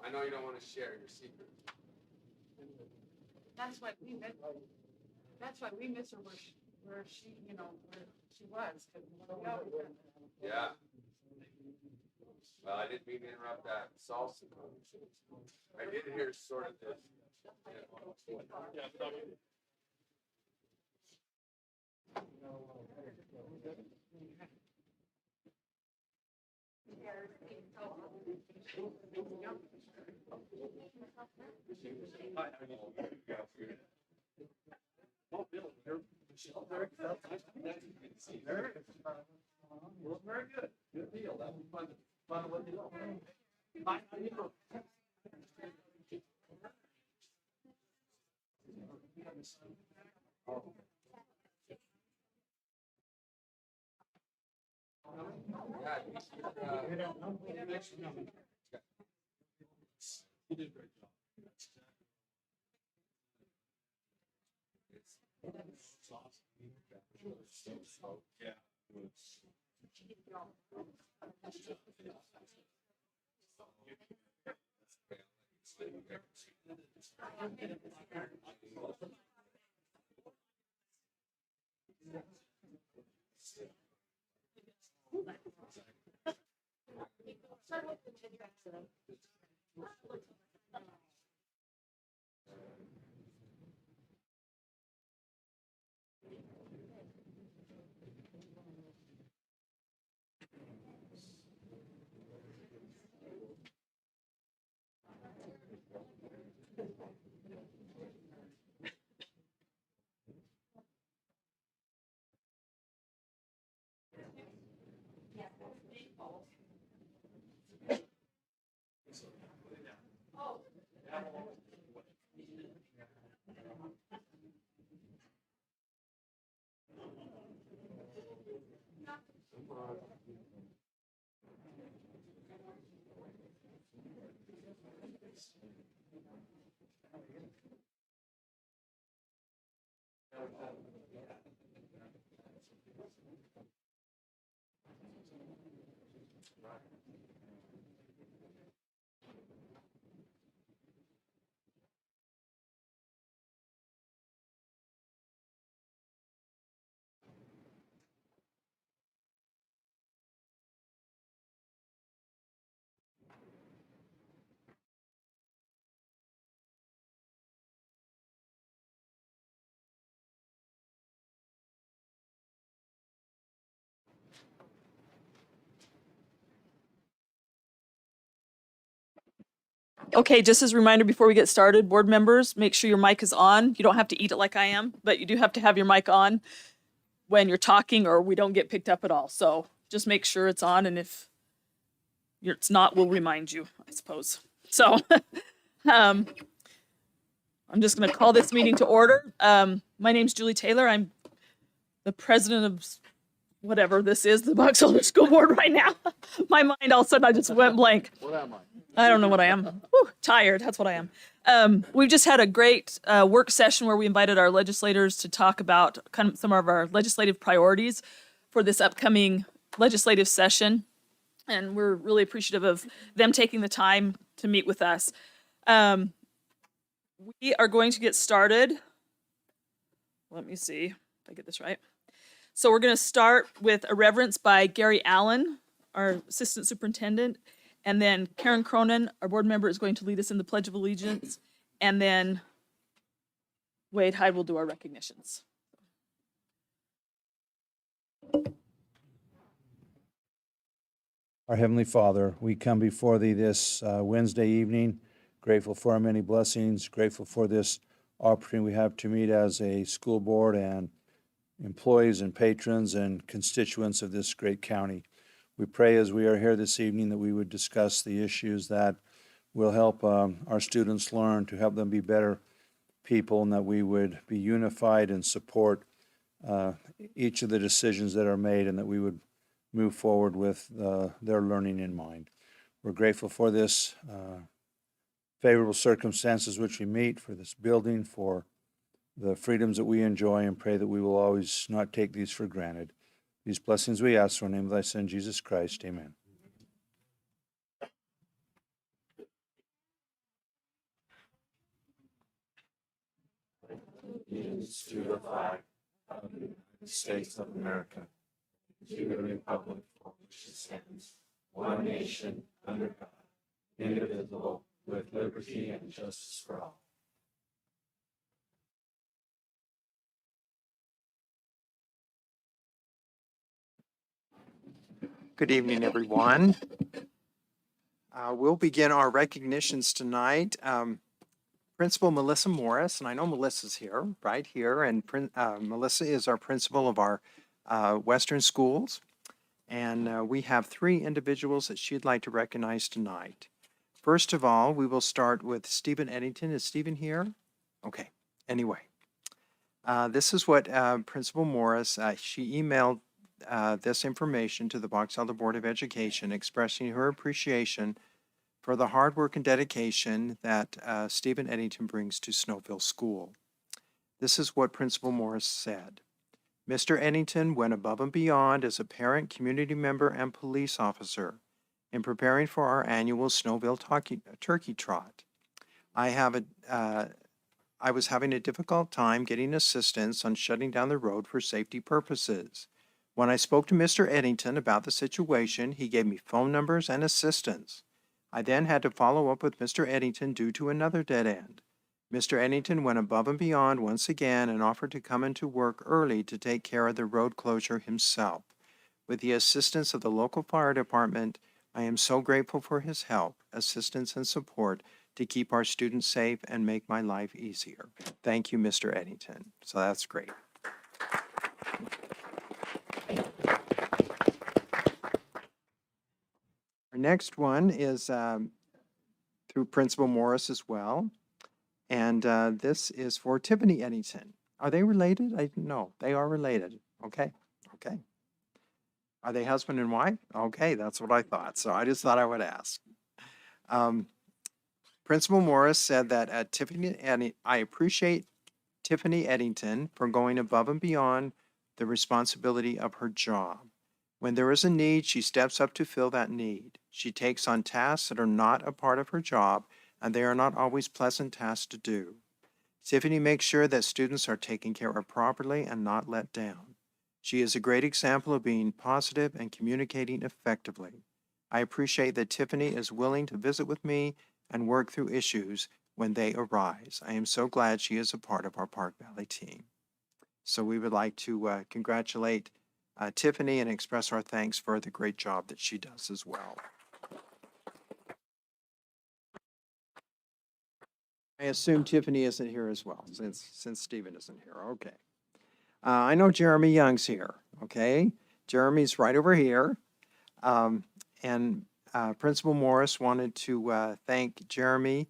I know you don't want to share your secret. That's why we met. That's why we miss her where she was. 'Cause we always had- Yeah. Well, I didn't mean to interrupt that salsa conversation. I did hear sort of this. Very good. Good deal. That was fun. Fun to let you know. Bye. How you doing? Yeah, You did a great job. It's awesome. Yeah. Okay, just as a reminder before we get started, board members, make sure your mic is on. You don't have to eat it like I am, but you do have to have your mic on when you're talking or we don't get picked up at all. So just make sure it's on, and if it's not, we'll remind you, I suppose. So I'm just going to call this meeting to order. My name's Julie Taylor. I'm the president of whatever this is, the Box Elder School Board right now. My mind all of a sudden, I just went blank. What am I? I don't know what I am. Whew, tired. That's what I am. We've just had a great work session where we invited our legislators to talk about kind of some of our legislative priorities for this upcoming legislative session. And we're really appreciative of them taking the time to meet with us. We are going to get started. Let me see if I get this right. So we're going to start with a reverence by Gary Allen, our assistant superintendent. And then Karen Cronin, our board member, is going to lead us in the Pledge of Allegiance. And then Wade Hyde will do our recognitions. Our Heavenly Father, we come before Thee this Wednesday evening, grateful for our many blessings, grateful for this opportunity we have to meet as a school board and employees and patrons and constituents of this great county. We pray as we are here this evening that we would discuss the issues that will help our students learn, to help them be better people, and that we would be unified and support each of the decisions that are made, and that we would move forward with their learning in mind. We're grateful for this favorable circumstances which we meet, for this building, for the freedoms that we enjoy, and pray that we will always not take these for granted. These blessings we ask in the name of Thy Son, Jesus Christ. Amen. allegiance to the flag of the United States of America, to the republic for which it stands, one nation, under God, indivisible, with liberty and justice for all. Good evening, everyone. We'll begin our recognitions tonight. Principal Melissa Morris, and I know Melissa's here, right here, and Melissa is our principal of our Western schools. And we have 3 individuals that she'd like to recognize tonight. First of all, we will start with Stephen Eddington. Is Stephen here? Okay, anyway. This is what Principal Morris, she emailed this information to the Box Elder Board of Education, expressing her appreciation for the hard work and dedication that Stephen Eddington brings to Snowville School. This is what Principal Morris said. Mr. Eddington went above and beyond as a parent, community member, and police officer in preparing for our annual Snowville Turkey Trot. I was having a difficult time getting assistance on shutting down the road for safety purposes. When I spoke to Mr. Eddington about the situation, he gave me phone numbers and assistance. I then had to follow up with Mr. Eddington due to another dead end. Mr. Eddington went above and beyond once again and offered to come into work early to take care of the road closure himself. With the assistance of the local fire department, I am so grateful for his help, assistance, and support to keep our students safe and make my life easier. Thank you, Mr. Eddington. So that's great. Our next one is through Principal Morris as well. And this is for Tiffany Eddington. Are they related? No, they are related. Okay, okay. Are they husband and wife? Okay, that's what I thought. So I just thought I would ask. Principal Morris said that I appreciate Tiffany Eddington for going above and beyond the responsibility of her job. When there is a need, she steps up to fill that need. She takes on tasks that are not a part of her job, and they are not always pleasant tasks to do. Tiffany makes sure that students are taken care of properly and not let down. She is a great example of being positive and communicating effectively. I appreciate that Tiffany is willing to visit with me and work through issues when they arise. I am so glad she is a part of our Park Valley team. So we would like to congratulate Tiffany and express our thanks for the great job that she does as well. I assume Tiffany isn't here as well, since Stephen isn't here. Okay. I know Jeremy Young's here. Okay. Jeremy's right over here. And Principal Morris wanted to thank Jeremy.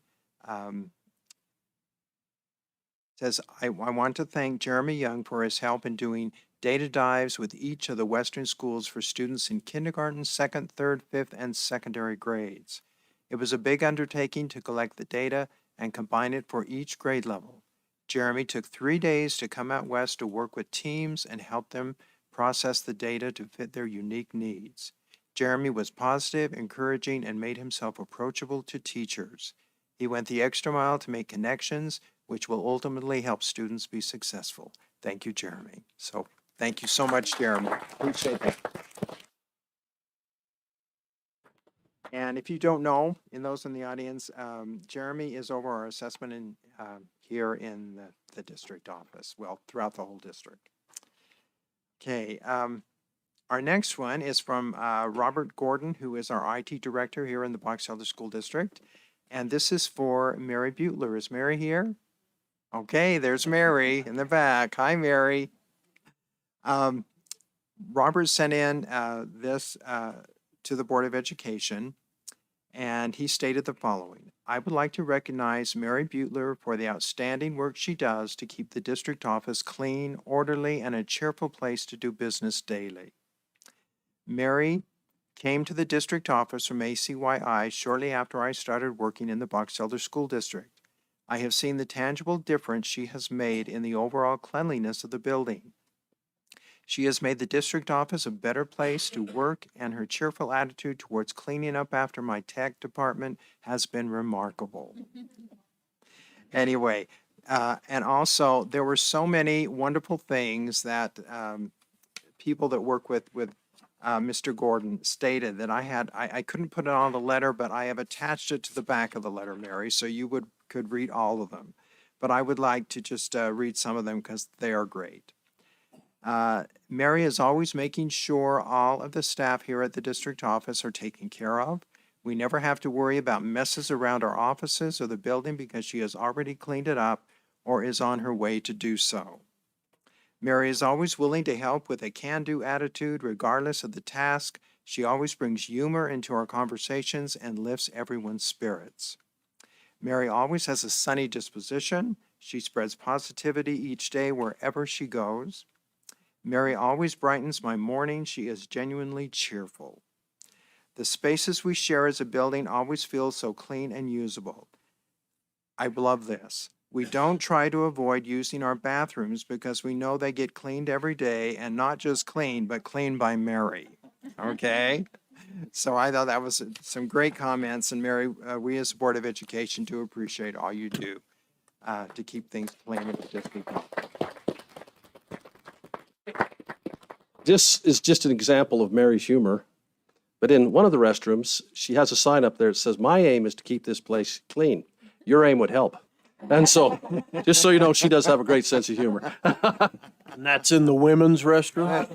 Says, I want to thank Jeremy Young for his help in doing data dives with each of the Western schools for students in kindergarten, 2nd, 3rd, 5th, and secondary grades. It was a big undertaking to collect the data and combine it for each grade level. Jeremy took 3 days to come out west to work with teams and help them process the data to fit their unique needs. Jeremy was positive, encouraging, and made himself approachable to teachers. He went the extra mile to make connections, which will ultimately help students be successful. Thank you, Jeremy. So thank you so much, Jeremy. Appreciate that. And if you don't know, in those in the audience, Jeremy is over our assessment here in the district office, well, throughout the whole district. Okay, our next one is from Robert Gordon, who is our IT director here in the Box Elder School District. And this is for Mary Butler. Is Mary here? Okay, there's Mary in the back. Hi, Mary. Robert sent in this to the Board of Education, and he stated the following. I would like to recognize Mary Butler for the outstanding work she does to keep the district office clean, orderly, and a cheerful place to do business daily. Mary came to the district office from ACYI shortly after I started working in the Box Elder School District. I have seen the tangible difference she has made in the overall cleanliness of the building. She has made the district office a better place to work, and her cheerful attitude towards cleaning up after my tech department has been remarkable. Anyway, And also, there were so many wonderful things that people that work with Mr. Gordon stated that I couldn't put it on the letter, but I have attached it to the back of the letter, Mary, so you could read all of them. But I would like to just read some of them because they are great. Mary is always making sure all of the staff here at the district office are taken care of. We never have to worry about messes around our offices or the building because she has already cleaned it up or is on her way to do so. Mary is always willing to help with a can-do attitude regardless of the task. She always brings humor into our conversations and lifts everyone's spirits. Mary always has a sunny disposition. She spreads positivity each day wherever she goes. Mary always brightens my morning. She is genuinely cheerful. The spaces we share as a building always feel so clean and usable. I love this. We don't try to avoid using our bathrooms because we know they get cleaned every day, and not just cleaned, but cleaned by Mary. Okay? So I thought that was some great comments, and Mary, we as a Board of Education do appreciate all you do to keep things clean in the district. This is just an example of Mary's humor. But in one of the restrooms, she has a sign up there that says, "My aim is to keep this place clean. Your aim would help." And so, just so you know, she does have a great sense of humor. And that's in the women's restroom?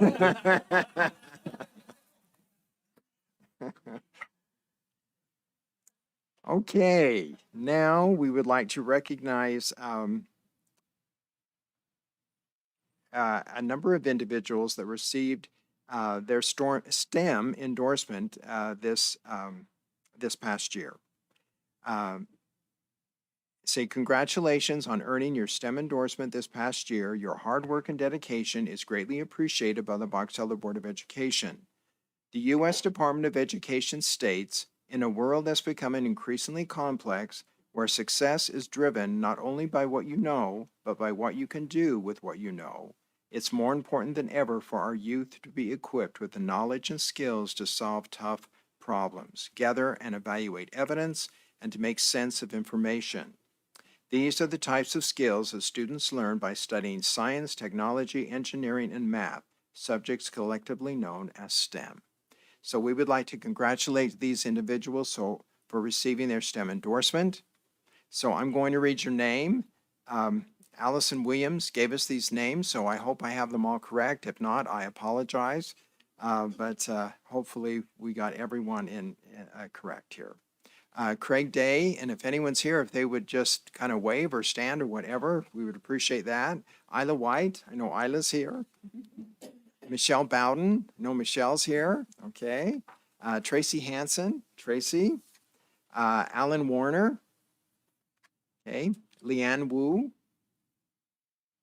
Okay, now we would like to recognize a number of individuals that received their STEM endorsement this past year. Say congratulations on earning your STEM endorsement this past year. Your hard work and dedication is greatly appreciated by the Box Elder Board of Education. The U.S. Department of Education states, in a world that's becoming increasingly complex, where success is driven not only by what you know, but by what you can do with what you know, it's more important than ever for our youth to be equipped with the knowledge and skills to solve tough problems, gather and evaluate evidence, and to make sense of information. These are the types of skills that students learn by studying science, technology, engineering, and math, subjects collectively known as STEM. So we would like to congratulate these individuals for receiving their STEM endorsement. So I'm going to read your name. Allison Williams gave us these names, so I hope I have them all correct. If not, I apologize. But hopefully we got everyone in correct here. Craig Day, and if anyone's here, if they would just kind of wave or stand or whatever, we would appreciate that. Isla White, I know Isla's here. Michelle Bowden, I know Michelle's here. Okay. Tracy Hansen, Tracy. Alan Warner. Okay. Leanne Wu.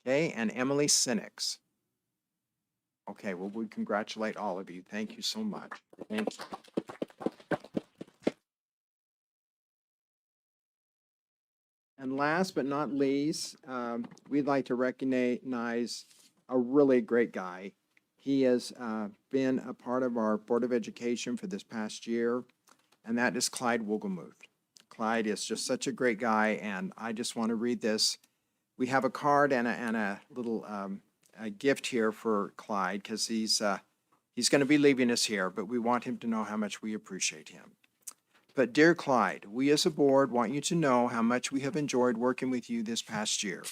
Okay. And Emily Sinix. Okay. Well, we congratulate all of you. Thank you so much. Thank you. And last but not least, we'd like to recognize a really great guy. He has been a part of our Board of Education for this past year, and that is Clyde Wogelmuth. Clyde is just such a great guy, and I just want to read this. We have a card and a little a gift here for Clyde because he's going to be leaving us here, but we want him to know how much we appreciate him. But dear Clyde, we as a board want you to know how much we have enjoyed working with you this past year.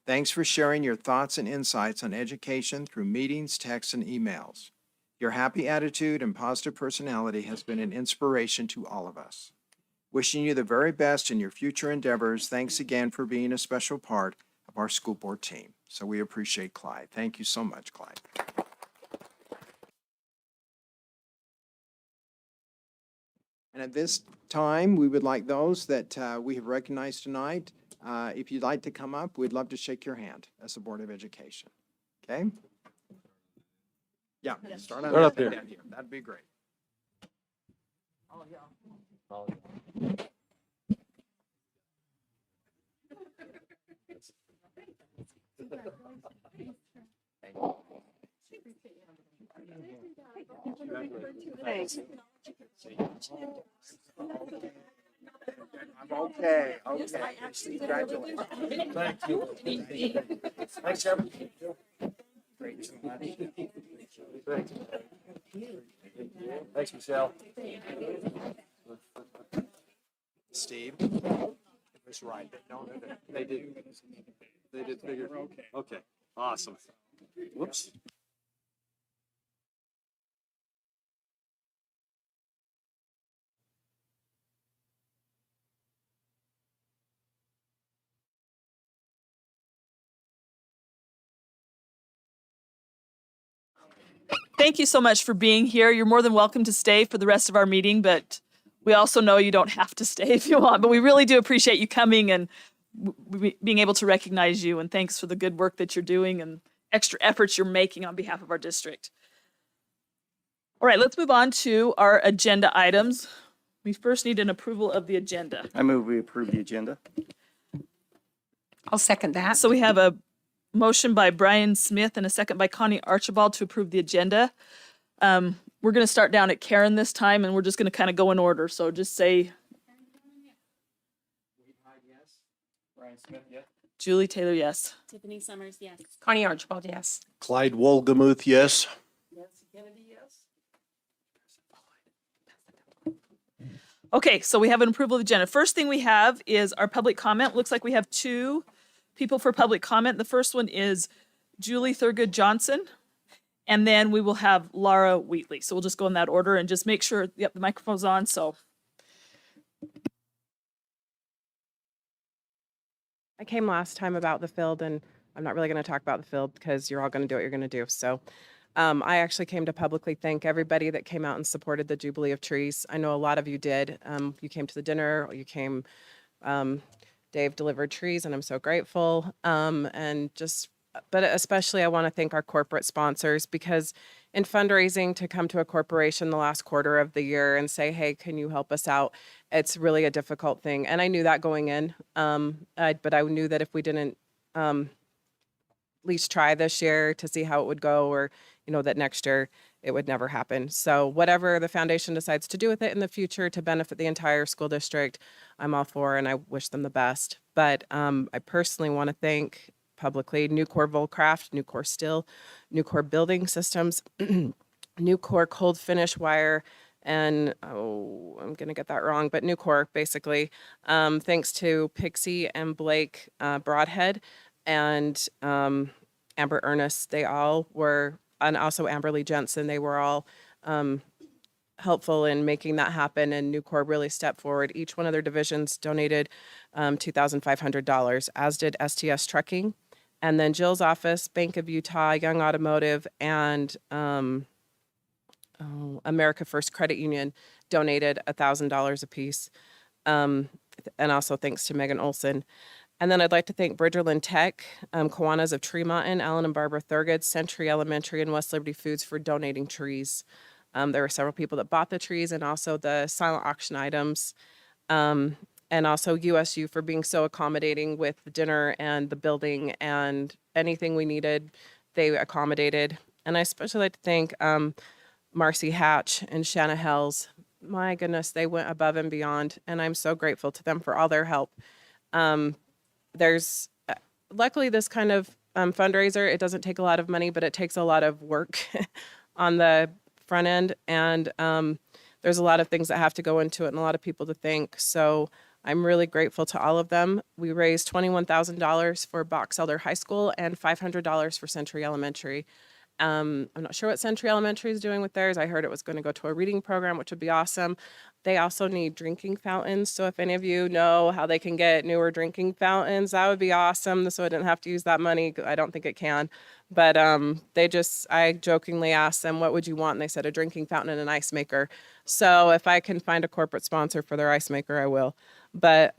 Thanks for sharing your thoughts and insights on education through meetings, texts, and emails. Your happy attitude and positive personality has been an inspiration to all of us. Wishing you the very best in your future endeavors. Thanks again for being a special part of our school board team. So we appreciate Clyde. Thank you so much, Clyde. And at this time, we would like those that we have recognized tonight, if you'd like to come up, we'd love to shake your hand as a Board of Education. Okay? Yeah, start up here. That'd be great. Oh, yeah. I'm Okay, okay. Congratulations. Thank you. Thanks, Kevin. Thanks, Michelle. Steve was right. They did. They did figure. Okay, awesome. Whoops. Thank you so much for being here. You're more than welcome to stay for the rest of our meeting, but we also know you don't have to stay if you want. But we really do appreciate you coming and being able to recognize you. And thanks for the good work that you're doing and extra efforts you're making on behalf of our district. All right, let's move on to our agenda items. We first need an approval of the agenda. I move we approve the agenda. I'll second that. So we have a motion by Brian Smith and a second by Connie Archibald to approve the agenda. We're going to start down at Karen this time, and we're just going to kind of go in order. So just say Brian Smith, yes. Julie Taylor, yes. Tiffany Summers, yes. Connie Archibald, yes. Clyde Wolgamuth, yes. Okay, so we have an approval of the agenda. First thing we have is our public comment. Looks like we have two people for public comment. The first one is Julie Thurgood Johnson, and then we will have Laura Wheatley. So we'll just go in that order and just make sure, yep, the microphone's on, so. I came last time about the field, and I'm not really going to talk about the field because you're all going to do what you're going to do. So I actually came to publicly thank everybody that came out and supported the Jubilee of Trees. I know a lot of you did. You came to the dinner, you came, Dave delivered trees, and I'm so grateful. But especially I want to thank our corporate sponsors, because in fundraising to come to a corporation the last quarter of the year and say, hey, can you help us out? It's really a difficult thing. And I knew that going in, but I knew that if we didn't at least try this year to see how it would go, or, that next year it would never happen. So whatever the foundation decides to do with it in the future to benefit the entire school district, I'm all for, and I wish them the best. But I personally want to thank publicly Nucor Volcraft, Nucor Steel, Nucor Building Systems, Nucor Cold Finish Wire, and I'm going to get that wrong, but Nucor basically. Thanks to Pixie and Blake Broadhead and Amber Ernest, they all were, and also Amberly Jensen, they were all helpful in making that happen, and Nucor really stepped forward. Each one of their divisions donated $2,500, as did STS Trucking. And then Jill's office, Bank of Utah, Young Automotive, and America First Credit Union donated $1,000 apiece. And also thanks to Megan Olson. And then I'd like to thank Bridgerland Tech, Kiwanis of Tremonton, Alan and Barbara Thurgood, Century Elementary, and West Liberty Foods for donating trees. There were several people that bought the trees, and also the silent auction items. And also USU for being so accommodating with the dinner and the building, and anything we needed, they accommodated. And I especially like to thank Marcy Hatch and Shanna Hells. My goodness, they went above and beyond, and I'm so grateful to them for all their help. There's luckily this kind of fundraiser, it doesn't take a lot of money, but it takes a lot of work on the front end. And there's a lot of things that have to go into it and a lot of people to thank. So I'm really grateful to all of them. We raised $21,000 for Box Elder High School and $500 for Century Elementary. I'm not sure what Century Elementary is doing with theirs. I heard it was going to go to a reading program, which would be awesome. They also need drinking fountains. So if any of you know how they can get newer drinking fountains, that would be awesome. So I didn't have to use that money. I don't think it can. But I jokingly asked them, what would you want? And they said a drinking fountain and an ice maker. So if I can find a corporate sponsor for their ice maker, I will. But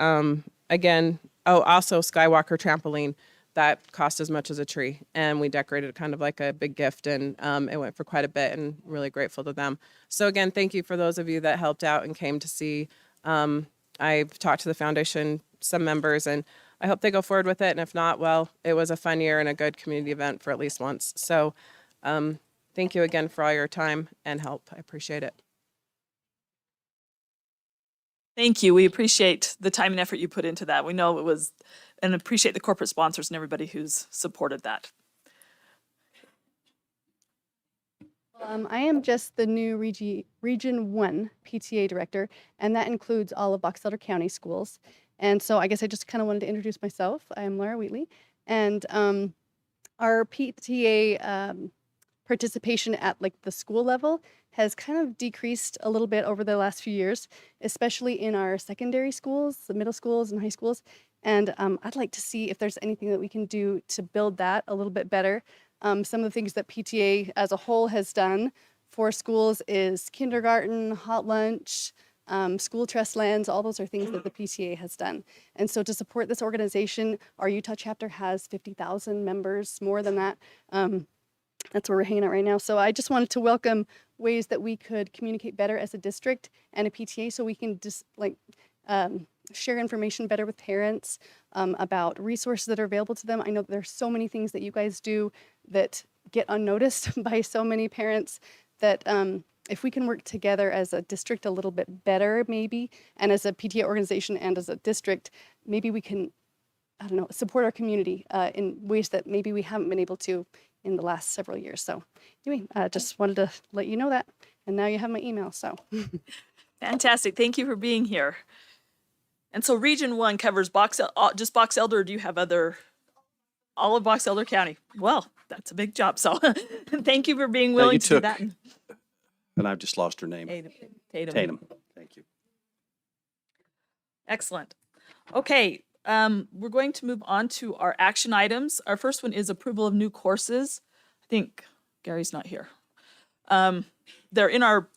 again, also Skywalker trampoline. That cost as much as a tree, and we decorated kind of like a big gift, and it went for quite a bit, and really grateful to them. So again, thank you for those of you that helped out and came to see. I've talked to the foundation, some members, and I hope they go forward with it. And if not, well, it was a fun year and a good community event for at least once. So thank you again for all your time and help. I appreciate it. Thank you. We appreciate the time and effort you put into that. We know it was, and appreciate the corporate sponsors and everybody who's supported that. I am just the new Region 1 PTA director, and that includes all of Box Elder County schools. And so I guess I just kind of wanted to introduce myself. I am Laura Wheatley, and our PTA participation at like the school level has kind of decreased a little bit over the last few years, especially in our secondary schools, the middle schools and high schools. And I'd like to see if there's anything that we can do to build that a little bit better. Some of the things that PTA as a whole has done for schools is kindergarten, hot lunch, school trust lands. All those are things that the PTA has done. And so to support this organization, our Utah chapter has 50,000 members, more than that. That's where we're hanging out right now. So I just wanted to welcome ways that we could communicate better as a district and a PTA, so we can just share information better with parents about resources that are available to them. I know that there's so many things that you guys do that get unnoticed by so many parents that if we can work together as a district a little bit better, maybe, and as a PTA organization and as a district, maybe we can, I don't know, support our community in ways that maybe we haven't been able to in the last several years. So anyway, just wanted to let you know that. And now you have my email, so. Fantastic. Thank you for being here. And so Region 1 covers just Box Elder, or do you have all of Box Elder County? Well, that's a big job. So thank you for being willing to do that. And I've just lost her name. Tatum. Thank you. Excellent. Okay, we're going to move on to our action items. Our first one is approval of new courses. I think Gary's not here. They're in our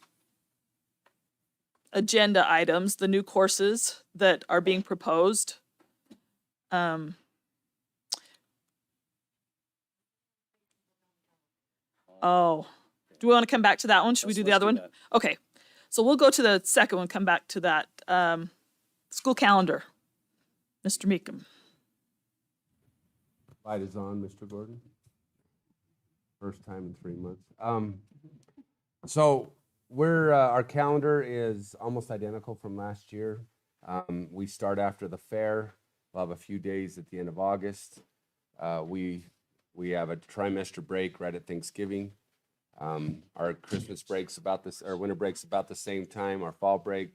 agenda items, the new courses that are being proposed. Oh, do we want to come back to that one? Should we do the other one? Okay, so we'll go to the second one, come back to that. School calendar, Mr. Meekum. Light is on, Mr. Gordon. First time in 3 months. So our calendar is almost identical from last year. We start after the fair. We'll have a few days at the end of August. We have a trimester break right at Thanksgiving. Our Christmas break's about this, our winter break's about the same time. Our fall break,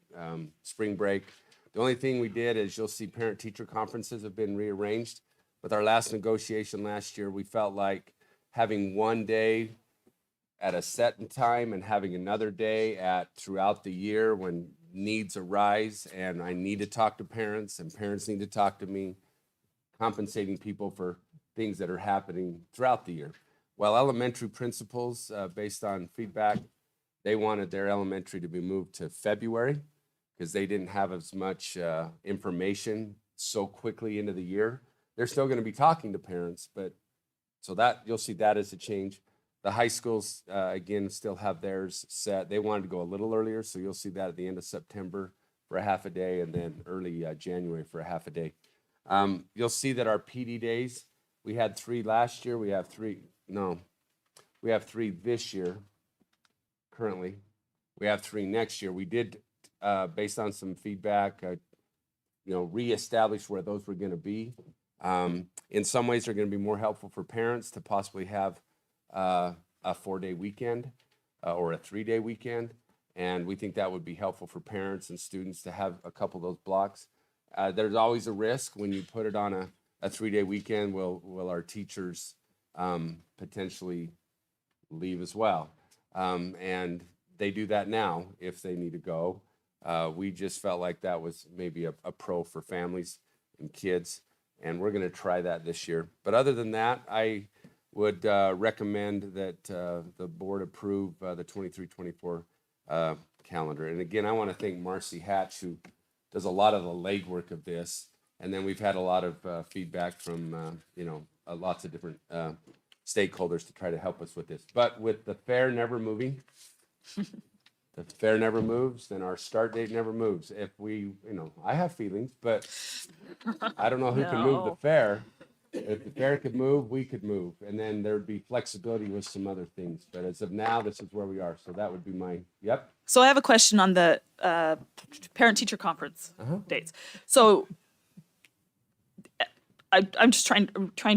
spring break. The only thing we did is you'll see parent-teacher conferences have been rearranged. With our last negotiation last year, we felt like having one day at a set time and having another day throughout the year when needs arise and I need to talk to parents and parents need to talk to me, compensating people for things that are happening throughout the year. Well, elementary principals, based on feedback, they wanted their elementary to be moved to February because they didn't have as much information so quickly into the year. They're still going to be talking to parents, but so that you'll see that as a change. The high schools, again, still have theirs set. They wanted to go a little earlier, so you'll see that at the end of September for a half a day and then early January for a half a day. You'll see that our PD days, we had 3 last year. We have 3 this year currently. We have 3 next year. We did, based on some feedback, reestablish where those were going to be. In some ways, they're going to be more helpful for parents to possibly have a 4-day weekend or a 3-day weekend. And we think that would be helpful for parents and students to have a couple of those blocks. There's always a risk when you put it on a 3-day weekend. Will our teachers potentially leave as well? And they do that now if they need to go. We just felt like that was maybe a pro for families and kids. And we're going to try that this year. But other than that, I would recommend that the board approve the 23-24 calendar. And again, I want to thank Marcy Hatch, who does a lot of the legwork of this. And then we've had a lot of feedback from, lots of different stakeholders to try to help us with this. But with the fair never moving, the fair never moves, then our start date never moves. If we, I have feelings, but I don't know who can move the fair. If the fair could move, we could move. And then there'd be flexibility with some other things. But as of now, this is where we are. So that would be yep. So I have a question on the parent-teacher conference Uh-huh. dates. So I'm just trying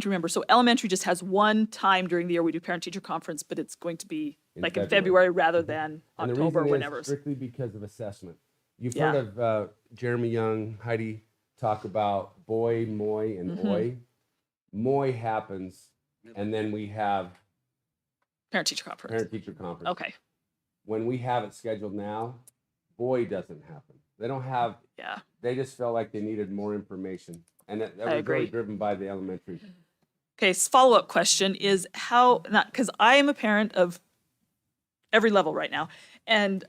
to remember. So elementary just has one time during the year we do parent-teacher conference, but it's going to be In like in February. February rather than And the October, reason whenever. is strictly because of assessment. You've Yeah. heard of Jeremy Young, Heidi talk about boy, moi, and Mhm. oi. Moi happens, and then we have Parent-teacher conference. parent-teacher conference. Okay, When we have it scheduled now, boy doesn't happen. They don't have. yeah. They just felt like they needed more information, and that I was agree. really driven by the elementary. Okay, follow-up question is how, not, because I am a parent of every level right now, and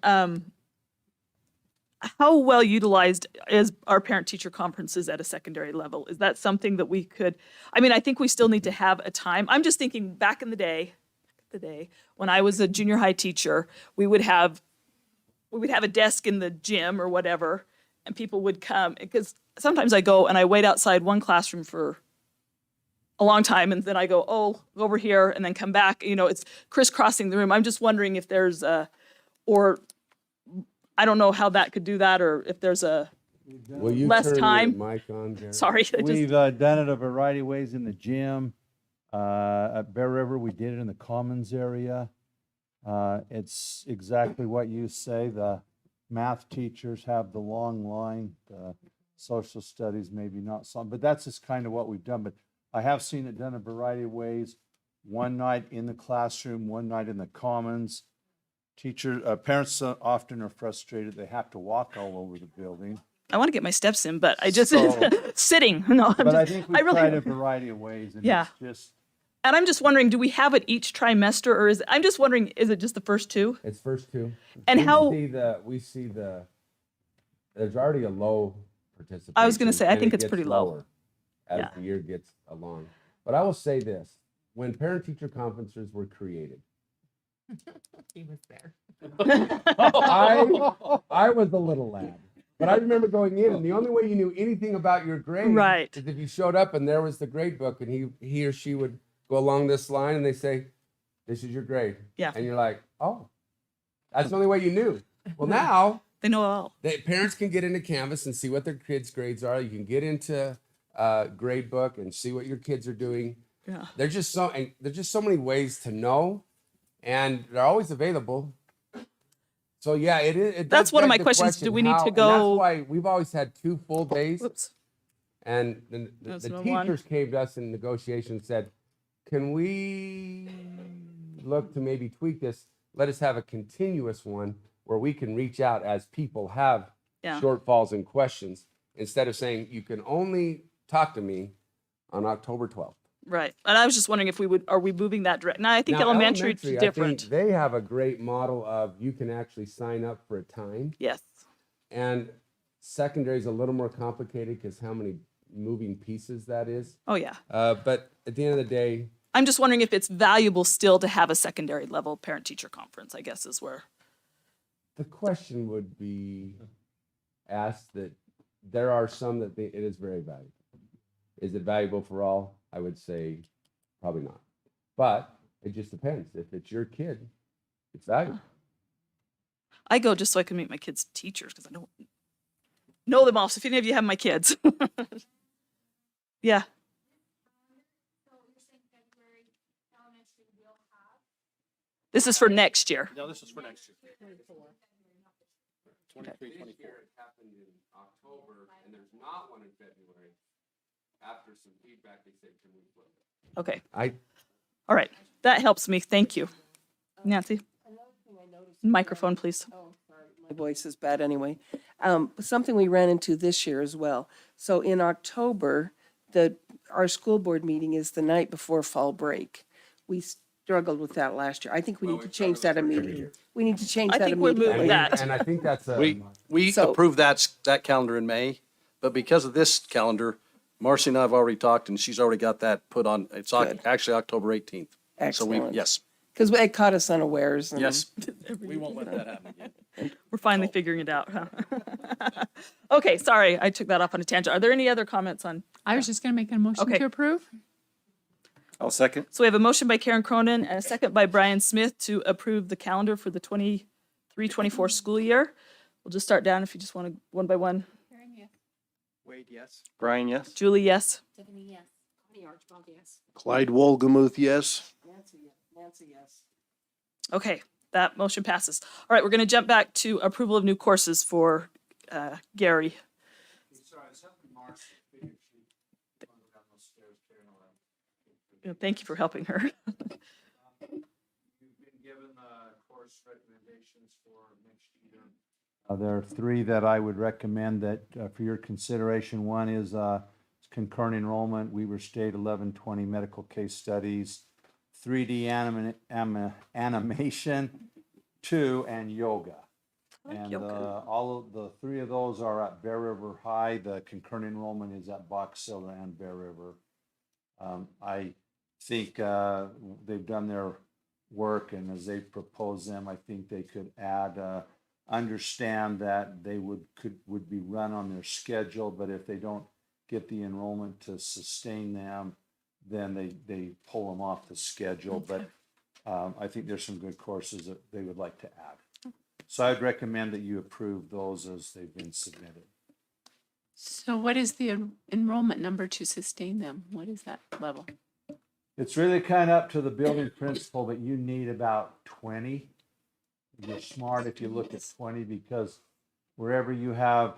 how well utilized is our parent-teacher conferences at a secondary level? Is that something that we could, I mean, I think we still need to have a time. I'm just thinking back in the day, when I was a junior high teacher, we would have a desk in the gym or whatever, and people would come, because sometimes I go and I wait outside one classroom for a long time, and then I go, oh, go over here, and then come back. You know, it's crisscrossing the room. I'm just wondering if there's or I don't know how that could do that, or if there's a, Will you Less turn time. your mic on, Gary? sorry. I just- We've done it a variety of ways in the gym. At Bear River, we did it in the Commons area. It's exactly what you say. The math teachers have the long line, the social studies maybe not some, but that's just kind of what we've done. But I have seen it done a variety of ways. One night in the classroom, one night in the Commons. Parents often are frustrated. They have to walk all over the building. I want to get my steps in, but I just So- sitting. No, I'm But I just, think I we've really- tried a variety of ways, and Yeah. it's just, and I'm just wondering, do we have it each trimester, or is it, I'm just wondering, is it just the first two? It's first two. And how- we see the there's already a low participation. I was gonna say, I and think it it's gets pretty low. lower as Yeah. the year gets along. But I will say this: when parent-teacher conferences were created, He was there. I was a little lad, but I remember going in, and the only way you knew anything about your grade Right. is if you showed up and there was the grade book, and he or she would go along this line, and they say, "This is your grade," Yeah. and you're like, "Oh, that's the only way you knew." Well, now They know all. parents can get into Canvas and see what their kids' grades are. You can get into grade book and see what your kids are doing. Yeah. There's just so many ways to know, and they're always available. So yeah, it That's does one of beg my the questions. question Do we need how- to and go- That's why we've always had 2 full days, Whoops. and then That's the no one. teachers came to us in negotiation and said, "Can we look to maybe tweak this? Let us have a continuous one where we can reach out as people have Yeah. shortfalls and questions, instead of saying you can only talk to me on October 12th." Right. And I was just wondering if are we moving that direct? Now, I think Now, elementary is I think different. they have a great model of you can actually sign up for a time, Yes. and secondary is a little more complicated because how many moving pieces that is. Oh, yeah. But at the end of the day, I'm just wondering if it's valuable still to have a secondary level parent-teacher conference, I guess is where. the question would be asked that there are some that it is very valuable. Is it valuable for all? I would say probably not. But it just depends. If it's your kid, it's valuable. I go just so I can meet my kids' teachers because I don't know them all. So if any of you have my kids. Yeah. This is for next year. No, this is for next year. 23, 24. It happened in October, and there's not one in February. After some feedback, they said, "Can we flip it?" Okay. I All right. That helps me. Thank you. Nancy? Microphone, please. My voice is bad anyway. Something we ran into this year as well. So in October, our school board meeting is the night before fall break. We struggled with that last year. I think we need to change that immediately. We need to change I that think we're moving immediately. that. and I think that's a We So- approved that calendar in May, but because of this calendar, Marcy and I have already talked, and she's already got that put on. It's Good. actually October 18th. So Excellent. yes, Because it caught us unawares. and- yes, we won't let that happen again. We're finally figuring it out, huh? Okay, sorry, I took that off on a tangent. Are there any other comments on? I was just gonna make a motion Okay. to approve. I'll second. So we have a motion by Karen Cronin and a second by Brian Smith to approve the calendar for the 23-24 school year. We'll just start down if you just want to one by one. Wade, yes. Brian, yes. Julie, yes. Tiffany, yes. Connie Archibald, yes. Clyde Wolgamuth, yes. Nancy, yes. Okay, that motion passes. All right, we're going to jump back to approval of new courses for Gary. Thank you for helping her. You've been given course recommendations for next year. There are three that I would recommend that for your consideration. One is concurrent enrollment, Weber State 1120 medical case studies, 3D animation, 2, and yoga. And all of the three of those are at Bear River High. The concurrent enrollment is at Box Elder and Bear River. I think they've done their work, and as they propose them, I think they could add, understand that they would be run on their schedule, but if they don't get the enrollment to sustain them, then they pull them off the schedule. Okay. But I think there's some good courses that they would like to add. So I'd recommend that you approve those as they've been submitted. So what is the enrollment number to sustain them? What is that level? It's really kind of up to the building principal, but you need about 20. You're smart if you look at 20, because wherever you have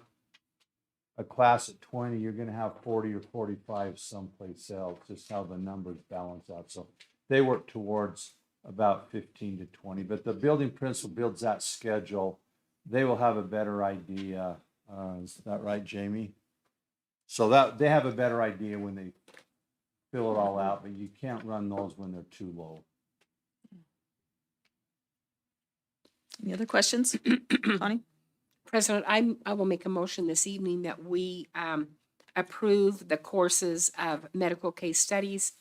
a class at 20, you're going to have 40 or 45 someplace else, just how the numbers balance out. So they work towards about 15 to 20, but the building principal builds that schedule. They will have a better idea. Is that right, Jamie? So that they have a better idea when they fill it all out, but you can't run those when they're too low. Any other questions? Connie? President, I will make a motion this evening that we approve the courses of medical case studies,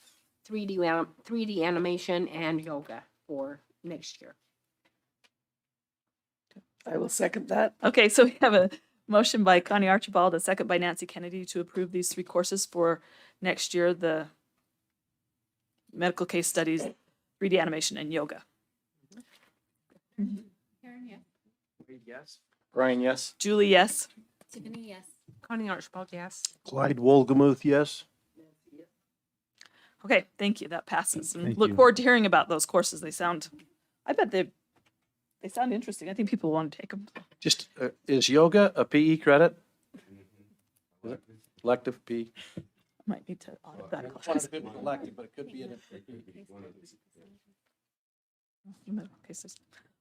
3D animation, and yoga for next year. I will second that. Okay, so we have a motion by Connie Archibald, a second by Nancy Kennedy to approve these three courses for next year, the medical case studies, 3D animation, and yoga. Wade, yes. Brian, yes. Julie, yes. Tiffany, yes. Connie Archibald, yes. Clyde Wolgamuth, yes. Okay, thank you. That passes. And Thank look you. forward to hearing about those courses. I bet they sound interesting. I think people want to take them. Just, is yoga a PE credit? Is it? Elective PE? Might need to audit that Quite class. a bit elective, but it could be in Cases.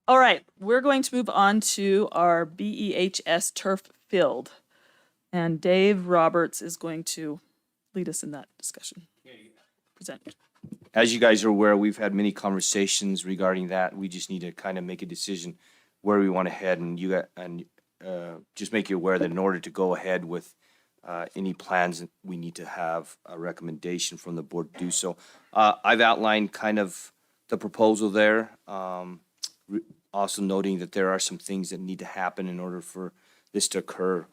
All right, we're going to move on to our BEHS turf field. And Dave Roberts is going to lead us in that discussion. Present. As you guys are aware, we've had many conversations regarding that. We just need to kind of make a decision where we want to head, and just make you aware that in order to go ahead with any plans, we need to have a recommendation from the board to do so. I've outlined kind of the proposal there, also noting that there are some things that need to happen in order for this to occur.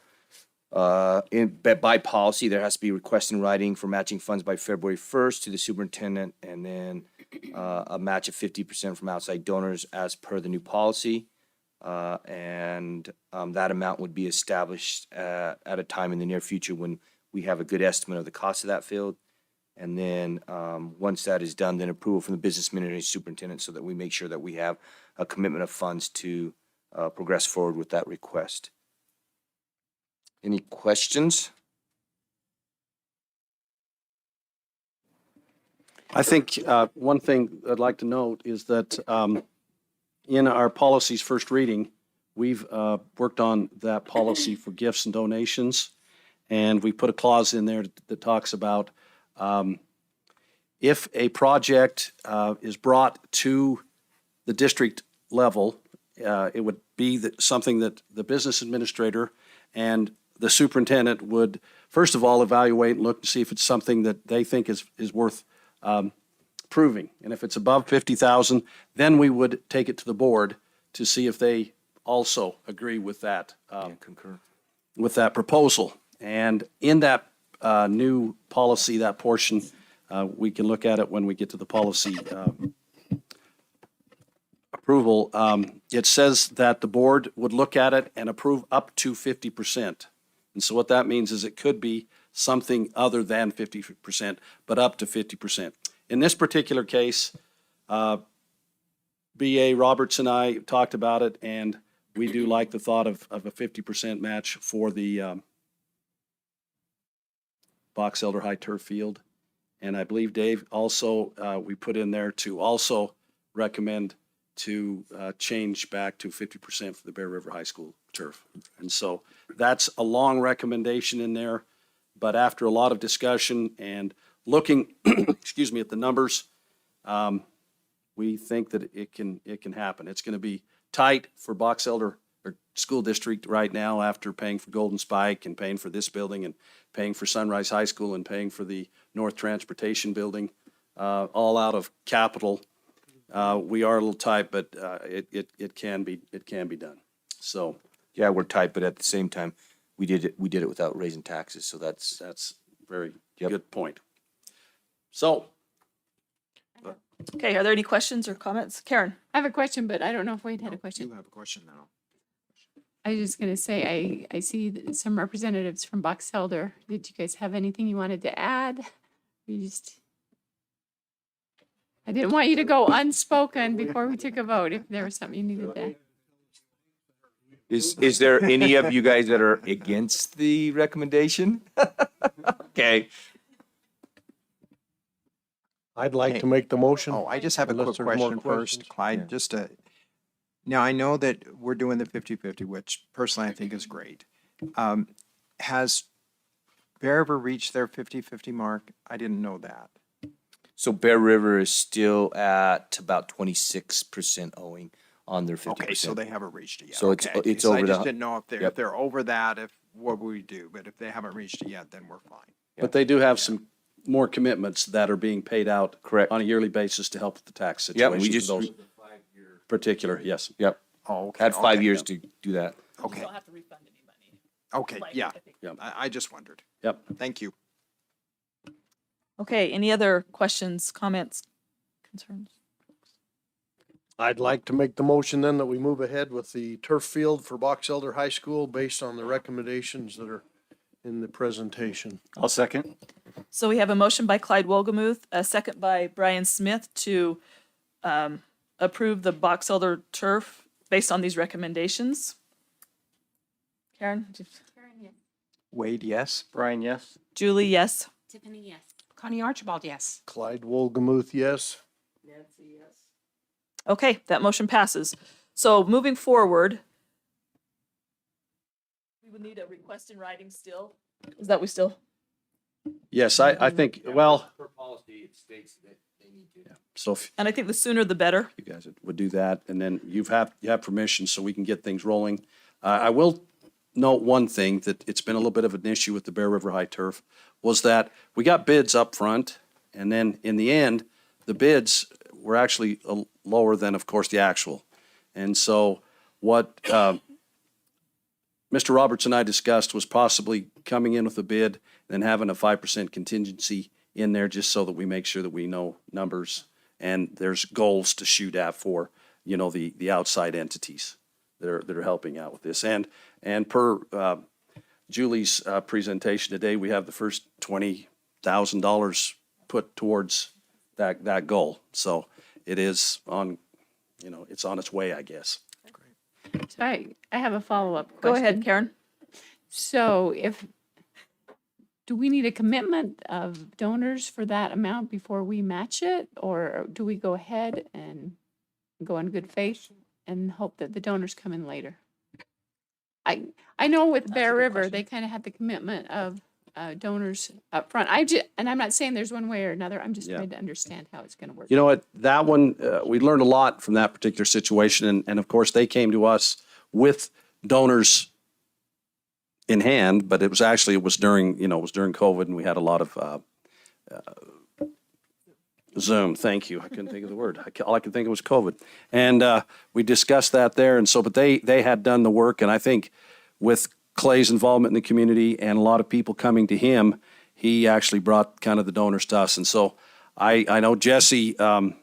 By policy, there has to be a request in writing for matching funds by February 1st to the superintendent, and then a match of 50% from outside donors as per the new policy. And that amount would be established at a time in the near future when we have a good estimate of the cost of that field. And then once that is done, then approval from the business administrator superintendent, so that we make sure that we have a commitment of funds to progress forward with that request. Any questions? I think one thing I'd like to note is that in our policies first reading, we've worked on that policy for gifts and donations. And we put a clause in there that talks about if a project is brought to the district level, it would be something that the business administrator and the superintendent would, first of all, evaluate and look to see if it's something that they think is worth proving. And if it's above 50,000, then we would take it to the board to see if they also agree with that, Concur. with that proposal. And in that new policy, that portion, we can look at it when we get to the policy approval, it says that the board would look at it and approve up to 50%. And so what that means is it could be something other than 50%, but up to 50%. In this particular case, B.A. Roberts and I talked about it, and we do like the thought of a 50% match for the Box Elder High Turf Field. And I believe, Dave, also, we put in there to also recommend to change back to 50% for the Bear River High School turf. And so that's a long recommendation in there, but after a lot of discussion and looking, excuse me, at the numbers, we think that it can happen. It's going to be tight for Box Elder or School District right now after paying for Golden Spike and paying for this building and paying for Sunrise High School and paying for the North Transportation Building, all out of capital. We are a little tight, but it can be done. So Yeah, we're tight, but at the same time, we did it without raising taxes, so that's very Yep. good point. So Okay, are there any questions or comments? Karen? I have a question, but I don't know if Wade had a question. You have a question now. I was just gonna say, I see some representatives from Box Elder. Did you guys have anything you wanted to add? I didn't want you to go unspoken before we took a vote, if there was something you needed to add. Is there any of you guys that are against the recommendation? Okay. I'd like to make the motion. Oh, I just have a quick Unless there's more question first, questions. Clyde, just to, now I know that we're doing the 50-50, which personally I think is great. Has Bear River reached their 50-50 mark? I didn't know that. So Bear River is still at about 26% owing on their 50%. Okay, so they haven't reached it yet. So it's- Okay, it's so I over just the- didn't know if they're, Yep. if they're over that, what would we do? But if they haven't reached it yet, then we're fine. but they do have some more commitments that are being paid out Correct. on a yearly basis to help with the tax Yeah, we situation. just- for those particular, yes. Yep. Oh, okay. Had 5 okay, years to do that. Okay, You don't have to refund any money. okay, Like, yeah. I think. Yep. I just wondered. Yep. Thank you. Okay, any other questions, comments, concerns? I'd like to make the motion then that we move ahead with the turf field for Box Elder High School based on the recommendations that are in the presentation. I'll second. So we have a motion by Clyde Wolgemuth, a second by Brian Smith to approve the Box Elder turf based on these recommendations. Karen? Wade, yes? Brian, yes? Julie, yes. Tiffany, yes. Connie Archibald, yes. Clyde Wolgemuth, yes. Okay, that motion passes. So moving forward, we would need a request in writing still. Is that we still? Yes, I think, well, Per policy, it states that they need to. so if And I think the sooner the better. you guys would do that, and then you have permission so we can get things rolling. I will note one thing, that it's been a little bit of an issue with the Bear River High Turf, was that we got bids up front, and then in the end, the bids were actually lower than, of course, the actual. And so what Mr. Roberts and I discussed was possibly coming in with a bid and having a 5% contingency in there, just so that we make sure that we know numbers and there's goals to shoot at for, the outside entities that are helping out with this. And per Julie's presentation today, we have the first $20,000 put towards that goal. So it is on, it's on its way, I guess. So I have a follow-up question. Go ahead, Karen. So do we need a commitment of donors for that amount before we match it? Or do we go ahead and go in good faith and hope that the donors come in later? I know with Bear River, they kind of had the commitment of donors up front. And I'm not saying there's one way or another. I'm just Yeah. trying to understand how it's going to work. You know what, that one, we learned a lot from that particular situation, and of course, they came to us with donors in hand, but it was during COVID, and we had a lot of Zoom, thank you, I couldn't think of the word, all I could think of was COVID. And we discussed that there, and so, but they had done the work, and I think with Clay's involvement in the community and a lot of people coming to him, he actually brought kind of the donors to us. And so I know Jesse, I'll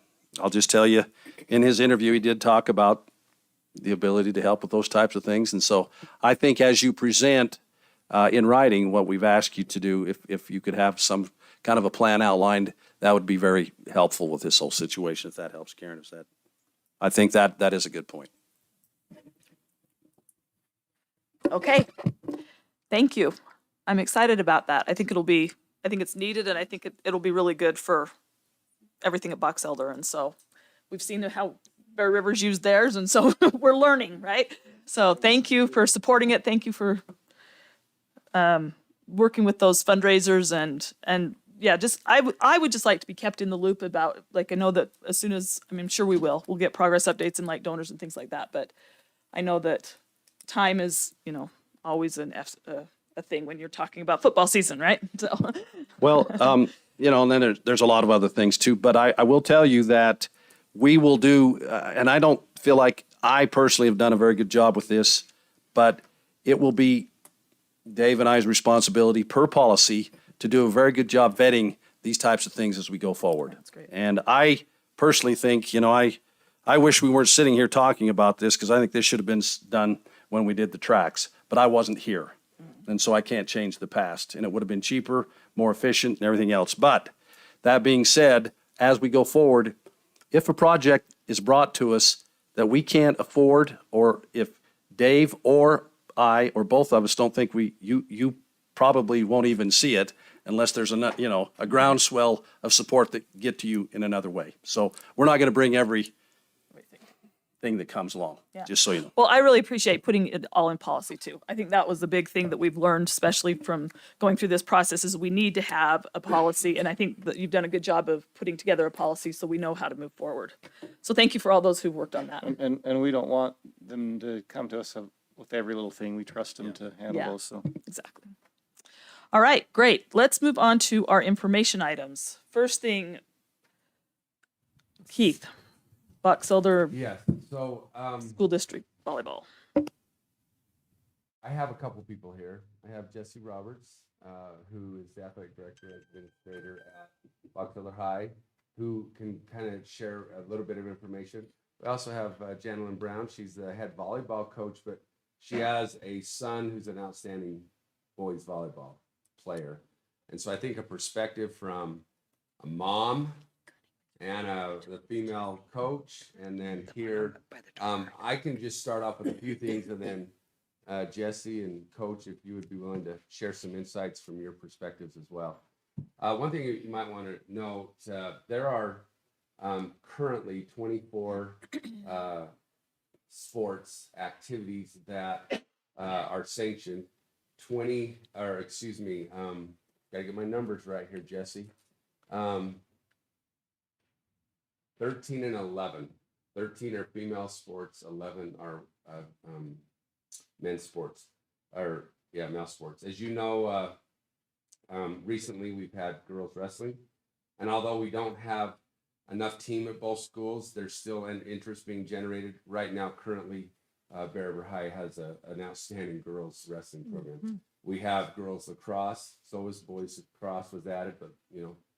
just tell you, in his interview, he did talk about the ability to help with those types of things. And so I think as you present in writing what we've asked you to do, if you could have some kind of a plan outlined, that would be very helpful with this whole situation, if that helps. Karen, is that? I think that is a good point. Okay. Thank you. I'm excited about that. I think it's needed, and I think it'll be really good for everything at Box Elder. And so we've seen how Bear River's used theirs, and so we're learning, right? So thank you for supporting it. Thank you for working with those fundraisers and yeah, just I would just like to be kept in the loop about, like, I know that as soon as, I mean, I'm sure we'll get progress updates and like donors and things like that, but I know that time is, always a thing when you're talking about football season, right? So Well, and then there's a lot of other things too, but I will tell you that we will do, and I don't feel like I personally have done a very good job with this, but it will be Dave and I's responsibility per policy to do a very good job vetting these types of things as we go forward. That's great. And I personally think, I wish we weren't sitting here talking about this, because I think this should have been done when we did the tracks, but I wasn't here. And so I can't change the past, and it would have been cheaper, more efficient, and everything else. But that being said, as we go forward, if a project is brought to us that we can't afford, or if Dave or I or both of us don't think you probably won't even see it unless there's a groundswell of support that get to you in another way. So we're not going to bring every thing that comes along, just so you know. Well, I really appreciate putting it all in policy too. I think that was the big thing that we've learned, especially from going through this process, is we need to have a policy. And I think that you've done a good job of putting together a policy so we know how to move forward. So thank you for all those who've worked on that. And we don't want them to come to us with every little thing. We trust them to handle Yeah. those, so. Exactly. All right, great. Let's move on to our information items. First thing, Keith, Box Elder Yes, so, School District Volleyball. I have a couple people here. I have Jesse Roberts, who is the athletic director and administrator at Box Elder High, who can kind of share a little bit of information. We also have Janelyn Brown. She's the head volleyball coach, but she has a son who's an outstanding boys volleyball player. And so I think a perspective from a mom and the female coach, and then here, I can just start off with a few things, and then Jesse and Coach, if you would be willing to share some insights from your perspectives as well. One thing you might want to note, there are currently 24 sports activities that are sanctioned. gotta get my numbers right here, Jesse. 13 and 11. 13 are female sports, 11 are men's sports, male sports. As you know, recently we've had girls wrestling, and although we don't have enough team at both schools, there's still an interest being generated right now. Currently, Bear River High has an outstanding girls wrestling program. Mm-hmm. We have girls lacrosse, so is boys lacrosse was added, but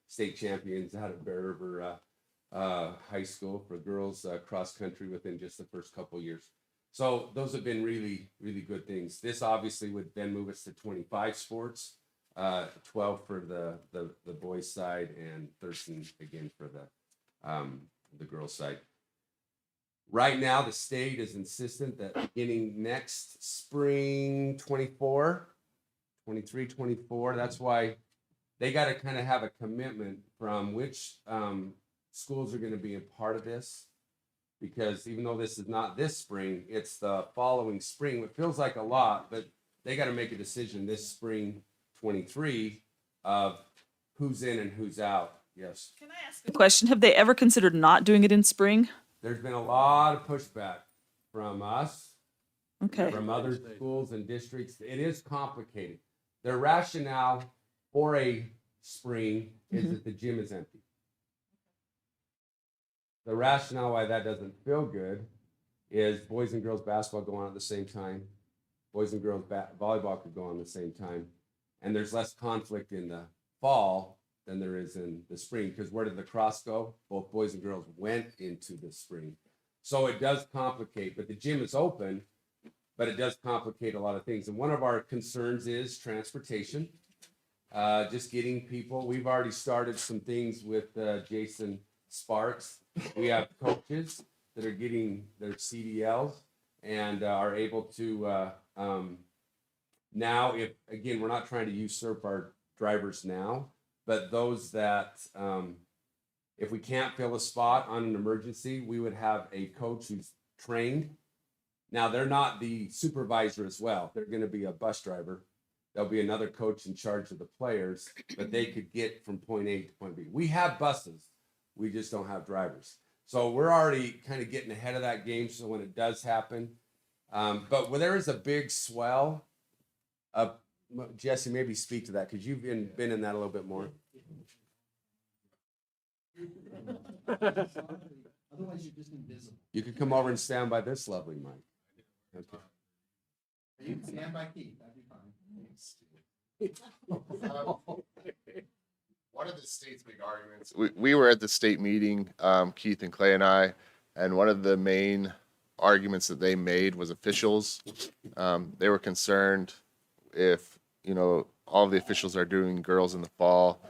state champions out of Bear River High School for girls cross country within just the first couple years. So those have been really, really good things. This obviously would then move us to 25 sports, 12 for the boys side, and 13 again for the girls side. Right now, the state is insistent that beginning next spring 24, that's why they got to kind of have a commitment from which schools are going to be a part of this, because even though this is not this spring, it's the following spring. It feels like a lot, but they got to make a decision this spring 23 of who's in and who's out. Yes. Can I ask a question? Have they ever considered not doing it in spring? There's been a lot of pushback from us, Okay. from other schools and districts. It is complicated. Their rationale for a spring is that the gym is empty. The rationale why that doesn't feel good is boys and girls basketball go on at the same time. Boys and girls volleyball could go on at the same time. And there's less conflict in the fall than there is in the spring, because where did lacrosse go? Both boys and girls went into the spring. So it does complicate, but the gym is open, but it does complicate a lot of things. And one of our concerns is transportation. Just getting people. We've already started some things with Jason Sparks. We have coaches that are getting their CDLs and are able to now, if again, we're not trying to usurp our drivers now, but those that if we can't fill a spot on an emergency, we would have a coach who's trained. Now, they're not the supervisor as well. They're going to be a bus driver. There'll be another coach in charge of the players, but they could get from point A to point B. We have buses. We just don't have drivers. So we're already kind of getting ahead of that game. So when it does happen, but when there is a big swell of, Jesse, maybe speak to that because you've been in that a little bit more. Otherwise, you're just invisible. You could come over and stand by this lovely mic. Okay. You can stand by Keith, that'd be fine. One of the state's big arguments, we were at the state meeting, Keith and Clay and I, and one of the main arguments that they made was officials. They were concerned if, all of the officials are doing girls in the fall,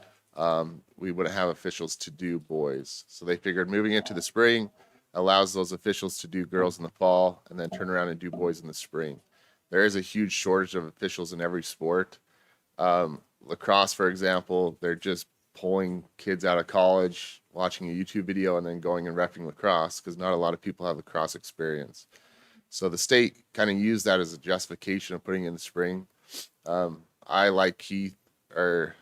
we wouldn't have officials to do boys. So they figured moving into the spring allows those officials to do girls in the fall and then turn around and do boys in the spring. There is a huge shortage of officials in every sport. Lacrosse, for example, they're just pulling kids out of college, watching a YouTube video, and then going and reffing lacrosse because not a lot of people have lacrosse experience. So the state kind of used that as a justification of putting it in the spring. I, like Keith, we're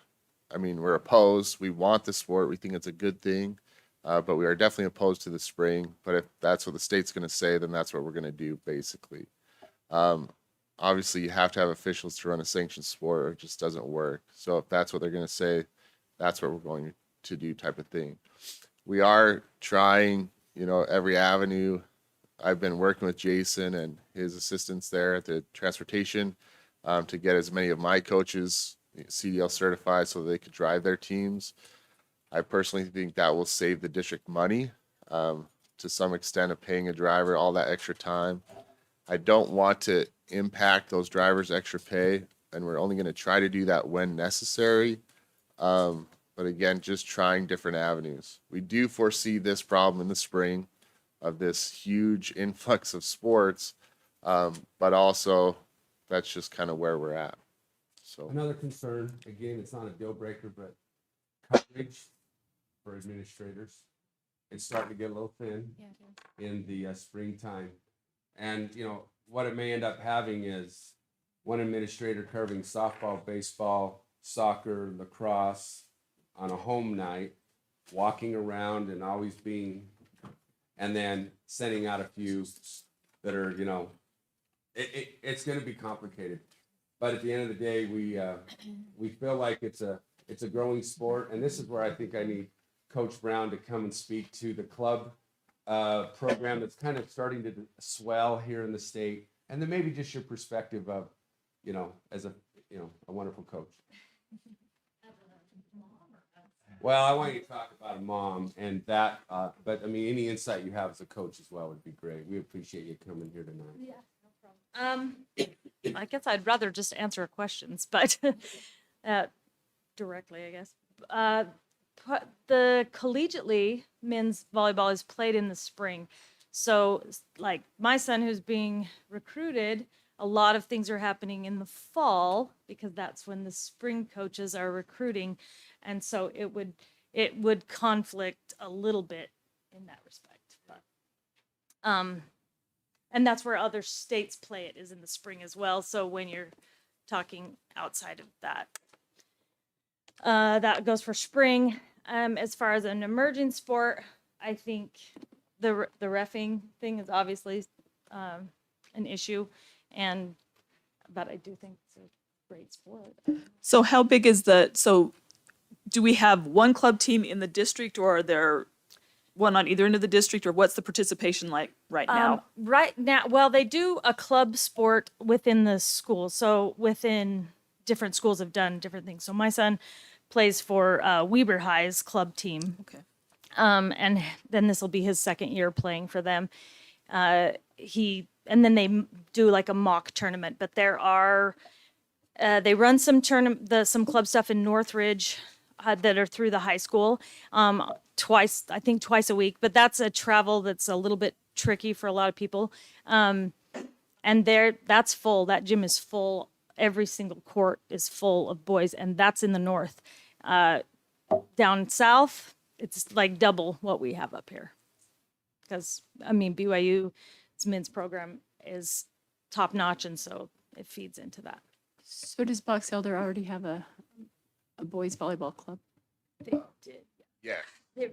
opposed. We want the sport. We think it's a good thing, but we are definitely opposed to the spring. But if that's what the state's going to say, then that's what we're going to do, basically. Obviously, you have to have officials to run a sanctioned sport, or it just doesn't work. So if that's what they're going to say, that's what we're going to do, type of thing. We are trying, every avenue. I've been working with Jason and his assistants there at the transportation to get as many of my coaches CDL certified so they could drive their teams. I personally think that will save the district money to some extent of paying a driver all that extra time. I don't want to impact those drivers' extra pay, and we're only going to try to do that when necessary. But again, just trying different avenues. We do foresee this problem in the spring of this huge influx of sports, but also that's just kind of where we're at. So another concern, again, it's not a deal breaker, but coverage for administrators. It's starting to get a little thin in the springtime. And, what it may end up having is one administrator covering softball, baseball, soccer, lacrosse on a home night, walking around and always being, and then sending out a few that are, it's going to be complicated. But at the end of the day, we feel like it's a growing sport, and this is where I think I need Coach Brown to come and speak to the club program that's kind of starting to swell here in the state, and then maybe just your perspective of, as a wonderful coach. Well, I want you to talk about a mom and that, but any insight you have as a coach as well would be great. We appreciate you coming here tonight. Yeah, no problem. I guess I'd rather just answer questions, but directly, I guess. The collegiately men's volleyball is played in the spring. So like my son who's being recruited, a lot of things are happening in the fall because that's when the spring coaches are recruiting. And so it would conflict a little bit in that respect. But, and that's where other states play it, is in the spring as well. So when you're talking outside of that, that goes for spring. As far as an emerging sport, I think the reffing thing is obviously an issue, but I do think it's a great sport. So how big is so do we have one club team in the district, or are there one on either end of the district, or what's the participation like right now? Right now, well, they do a club sport within the school. So within different schools have done different things. So my son plays for Weber High's club team. Okay. And then this will be his second year playing for them. And then they do like a mock tournament, but there are, they run some some club stuff in Northridge that are through the high school, twice a week, but that's a travel that's a little bit tricky for a lot of people. And that's full, that gym is full. Every single court is full of boys, and that's in the north. Down south, it's like double what we have up here. Because, I mean, BYU's men's program is top notch, and so it feeds into that. So does Box Elder already have a boys volleyball club? They did.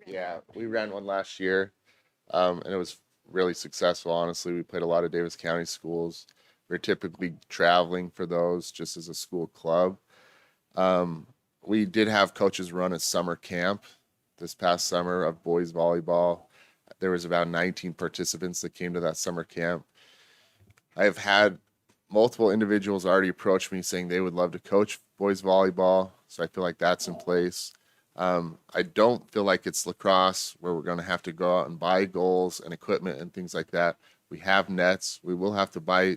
Yeah, we ran one last year, and it was really successful. Honestly, we played a lot of Davis County schools. We're typically traveling for those just as a school club. We did have coaches run a summer camp this past summer of boys volleyball. There was about 19 participants that came to that summer camp. I have had multiple individuals already approach me saying they would love to coach boys volleyball, so I feel like that's in place. I don't feel like it's lacrosse where we're going to have to go out and buy goals and equipment and things like that. We have nets. We will have to buy,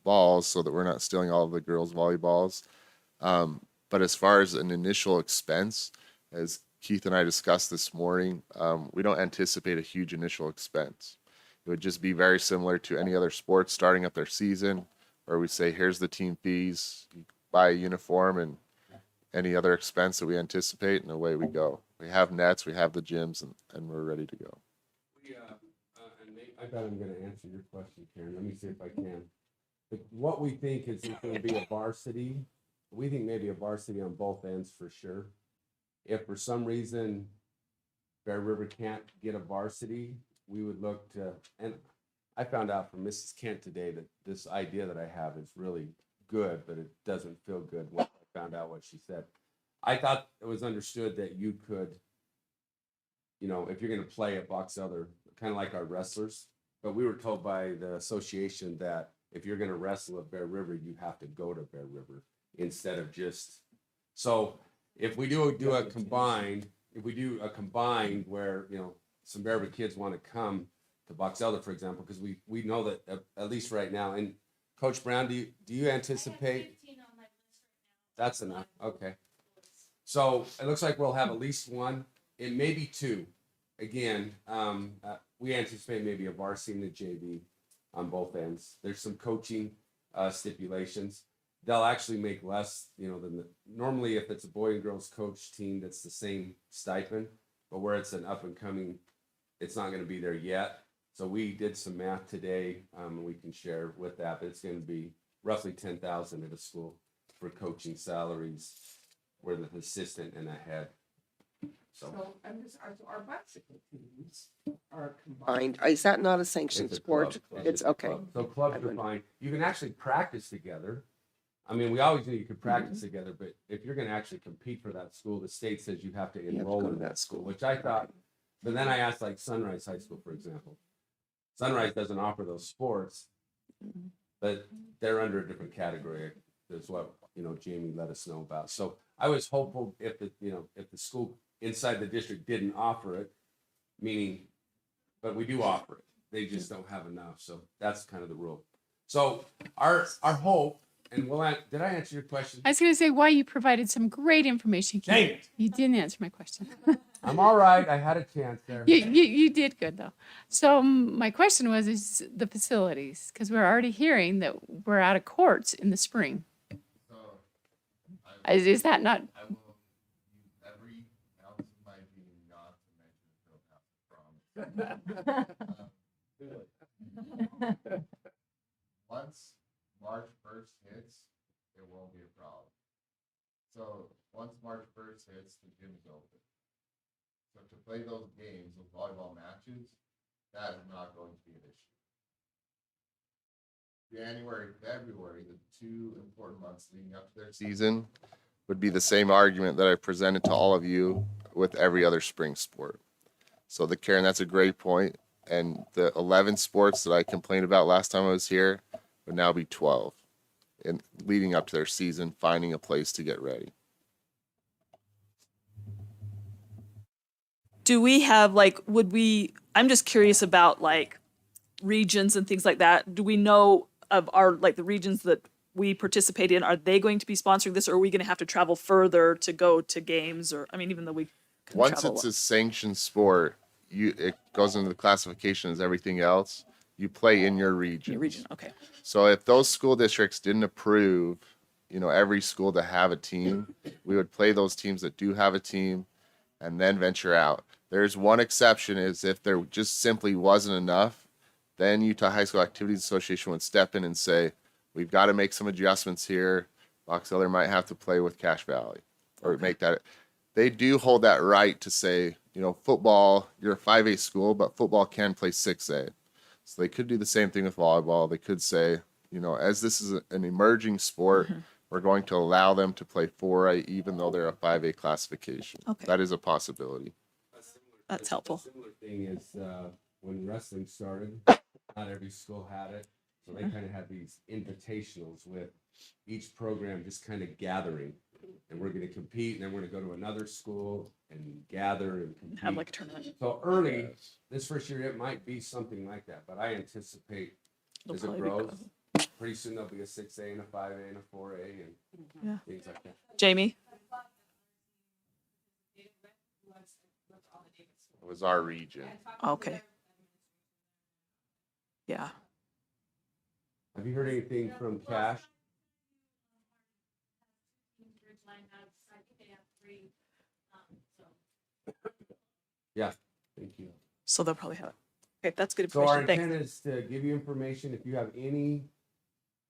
balls so that we're not stealing all of the girls' volleyballs. But as far as an initial expense, as Keith and I discussed this morning, we don't anticipate a huge initial expense. It would just be very similar to any other sport starting up their season, where we say, here's the team fees, you buy a uniform and any other expense that we anticipate, and away we go. We have nets, we have the gyms, and we're ready to go. I bet I'm going to answer your question, Karen. Let me see if I can. But what we think is it's going to be a varsity. We think maybe a varsity on both ends for sure. If for some reason Bear River can't get a varsity, we would look to, and I found out from Mrs. Kent today that this idea that I have is really good, but it doesn't feel good when I found out what she said. I thought it was understood that you could, if you're going to play at Box Elder, kind of like our wrestlers, but we were told by the association that if you're going to wrestle at Bear River, you have to go to Bear River instead of just, so if we do a combined where, some Bear River kids want to come to Box Elder, for example, because we know that at least right now, and Coach Brown, do you anticipate? That's enough. Okay. So it looks like we'll have at least one. It may be two. Again, we anticipate maybe a varsity and a JV on both ends. There's some coaching stipulations. They'll actually make less, than normally if it's a boy and girls coach team, that's the same stipend, but where it's an up and coming, it's not going to be there yet. So we did some math today, and we can share with that, but it's going to be roughly $10,000 at a school for coaching salaries, with an assistant and a head. So our bicycle teams are combined. Is that not a sanctioned It's a sport? club. It's okay. Club. So clubs are fine. You can actually practice together. I mean, we always knew you could practice together, but if you're going to actually compete for that school, the state says you have to enroll in that school, which I thought, but then I asked like Sunrise High School, for example. Sunrise doesn't offer those sports, but they're under a different category. That's what, Jamie let us know about. So I was hopeful if the school inside the district didn't offer it, but we do offer it. They just don't have enough. So that's kind of the rule. So our hope, and did I answer your question? I was going to say why you provided some great information. Keith. Dang it. You didn't answer my question. I'm all right. I had a chance there. You did good though. So my question is the facilities, because we're already hearing that we're out of courts in the spring. Is that not? I will use every ounce of my being not to mention the promise. Once March 1st hits, it won't be a problem. So once March 1st hits, the gym is open. So to play those games, those volleyball matches, that is not going to be an issue. January, February, the two important months leading up to their season, would be the same argument that I presented to all of you with every other spring sport. So Karen, that's a great point. And the 11 sports that I complained about last time I was here would now be 12. And leading up to their season, finding a place to get ready. do we have like, I'm just curious about like regions and things like that. Do we know of like the regions that we participate in, are they going to be sponsoring this, or are we going to have to travel further to go to games? Or, I mean, even though we can Once travel it's a sanctioned sport, it goes into the classification as everything else. You play in your region. your region, okay. So if those school districts didn't approve, every school to have a team, we would play those teams that do have a team and then venture out. There's one exception, is if there just simply wasn't enough, then Utah High School Activities Association would step in and say, we've got to make some adjustments here. Box Elder might have to play with Cache Valley or make that. They do hold that right to say, football, you're a 5A school, but football can play 6A. So they could do the same thing with volleyball. They could say, as this is an emerging sport, we're going to allow them to play 4A even though they're a 5A classification. Okay. That is a possibility. That's helpful. A similar thing is when wrestling started, not every school had it. So they kind of had these invitationals with each program just kind of gathering. And we're going to compete, and then we're going to go to another school and gather and compete. Have like a tournament. So early, this first year, it might be something like that. But I anticipate as it grows, pretty soon there'll be a 6A and a 5A and a 4A and things like that. Jamie? It was our region. Okay. Yeah. Have you heard anything from Cash? Yeah, thank you. So they'll probably have it. Okay, that's good So our information. intent Thanks. is to give you information. If you have any,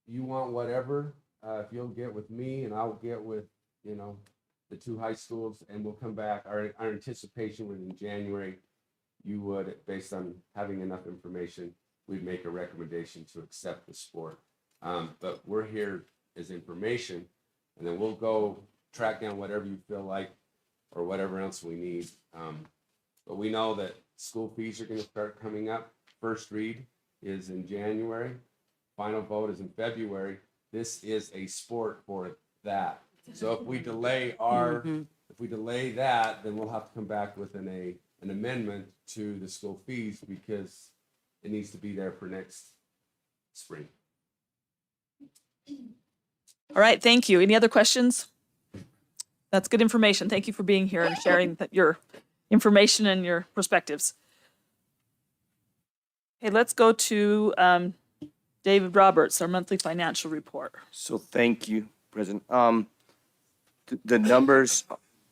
you want whatever, if you'll get with me and I'll get with, the two high schools, and we'll come back. Our anticipation was in January, you would, based on having enough information, we'd make a recommendation to accept the sport. But we're here as information, and then we'll go track down whatever you feel like or whatever else we need. But we know that school fees are going to start coming up. First read is in January. Final vote is in February. This is a sport for that. So if we delay that, then we'll have to come back with an amendment to the school fees because it needs to be there for next spring. All right, thank you. Any other questions? That's good information. Thank you for being here and sharing your information and your perspectives. Okay, let's go to David Roberts, our monthly financial report. So thank you, President. The numbers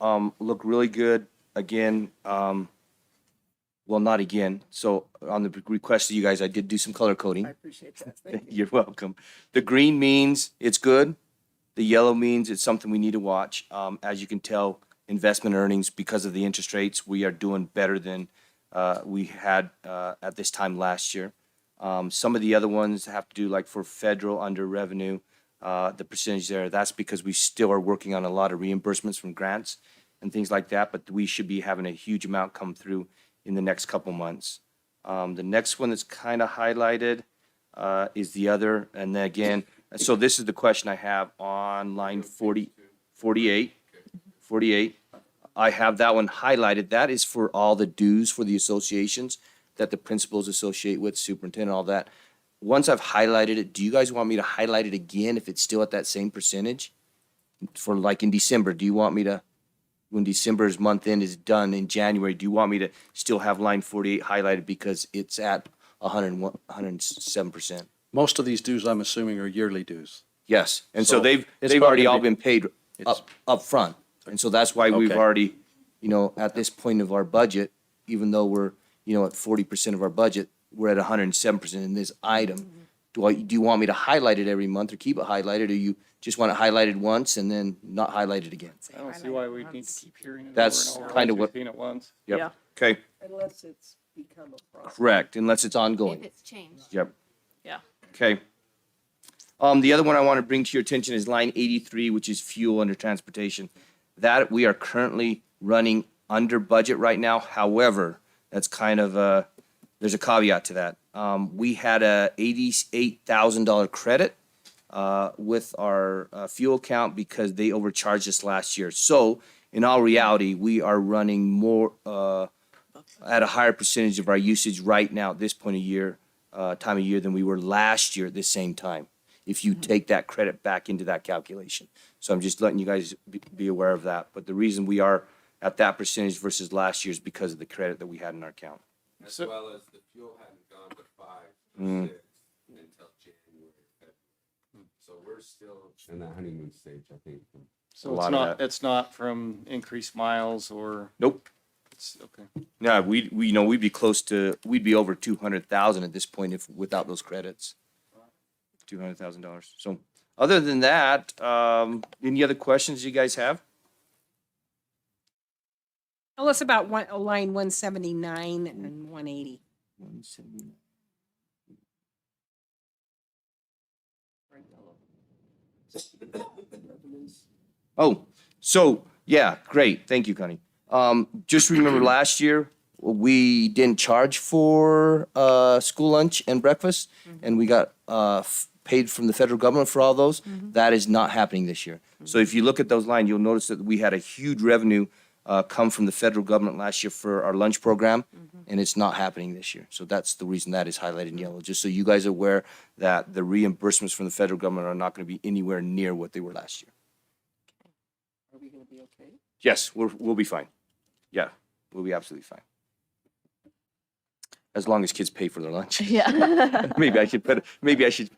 look really good. Again, well, not again. So on the request of you guys, I did do some color coding. I appreciate that. Thank you. You're welcome. The green means it's good. The yellow means it's something we need to watch. As you can tell, investment earnings, because of the interest rates, we are doing better than we had at this time last year. Some of the other ones have to do, like for federal under revenue, the percentage there, that's because we still are working on a lot of reimbursements from grants and things like that, but we should be having a huge amount come through in the next couple months. The next one that's kind of highlighted is the other, and then again, so this is the question I have on line 48. I have that one highlighted. That is for all the dues for the associations that the principals associate with, superintendent, all that. Once I've highlighted it, do you guys want me to highlight it again if it's still at that same percentage? For like in December, do you want me to, when December's month end is done in January, do you want me to still have line 48 highlighted because it's at 107%? Most of these dues, I'm assuming, are yearly dues. Yes, and so So they've it's already probably- all been paid up front. And so that's why we've Okay. already, at this point of our budget, even though we're, at 40% of our budget, we're at 107% in this item. Do you want me to highlight it every month or keep it highlighted, or you just want it highlighted once and then not highlight it again? I don't see why we need to keep hearing it That's over and over kind of once what- we've seen it once. Yep. Yeah. Okay, Unless it's become a problem. correct, unless it's ongoing. If it's changed. Yep. Yeah. Okay. The other one I want to bring to your attention is line 83, which is fuel under transportation. That we are currently running under budget right now. However, that's kind of there's a caveat to that. We had a $88,000 credit with our fuel account because they overcharged us last year. So in all reality, we are running more at a higher percentage of our usage right now at this point of year, time of year than we were last year at this same time, if you take that credit back into that calculation. So I'm just letting you guys be aware of that. But the reason we are at that percentage versus last year is because of the credit that we had in our account. As well as the fuel hadn't gone to 5 or Mm. 6 until January, February. So we're still in that honeymoon stage, I think. So A it's lot of not, that. it's not from increased miles or, Nope. it's, okay. No, we'd be over 200,000 at this point if, without those credits. $200,000. So other than that, any other questions you guys have? Tell us about line 179 and 180. 179. Oh, so, yeah, great. Thank you, Connie. Just remember last year, we didn't charge for school lunch and breakfast, and we got paid from the federal government for all those. That is not happening this year. So if you look at those lines, you'll notice that we had a huge revenue come from the federal government last year for our lunch program, and it's not happening this year. So that's the reason that is highlighted in yellow, just so you guys are aware that the reimbursements from the federal government are not going to be anywhere near what they were last year. Are we gonna be okay? Yes, we'll be fine. Yeah, we'll be absolutely fine. As long as kids pay for their lunch. Yeah. Maybe I should.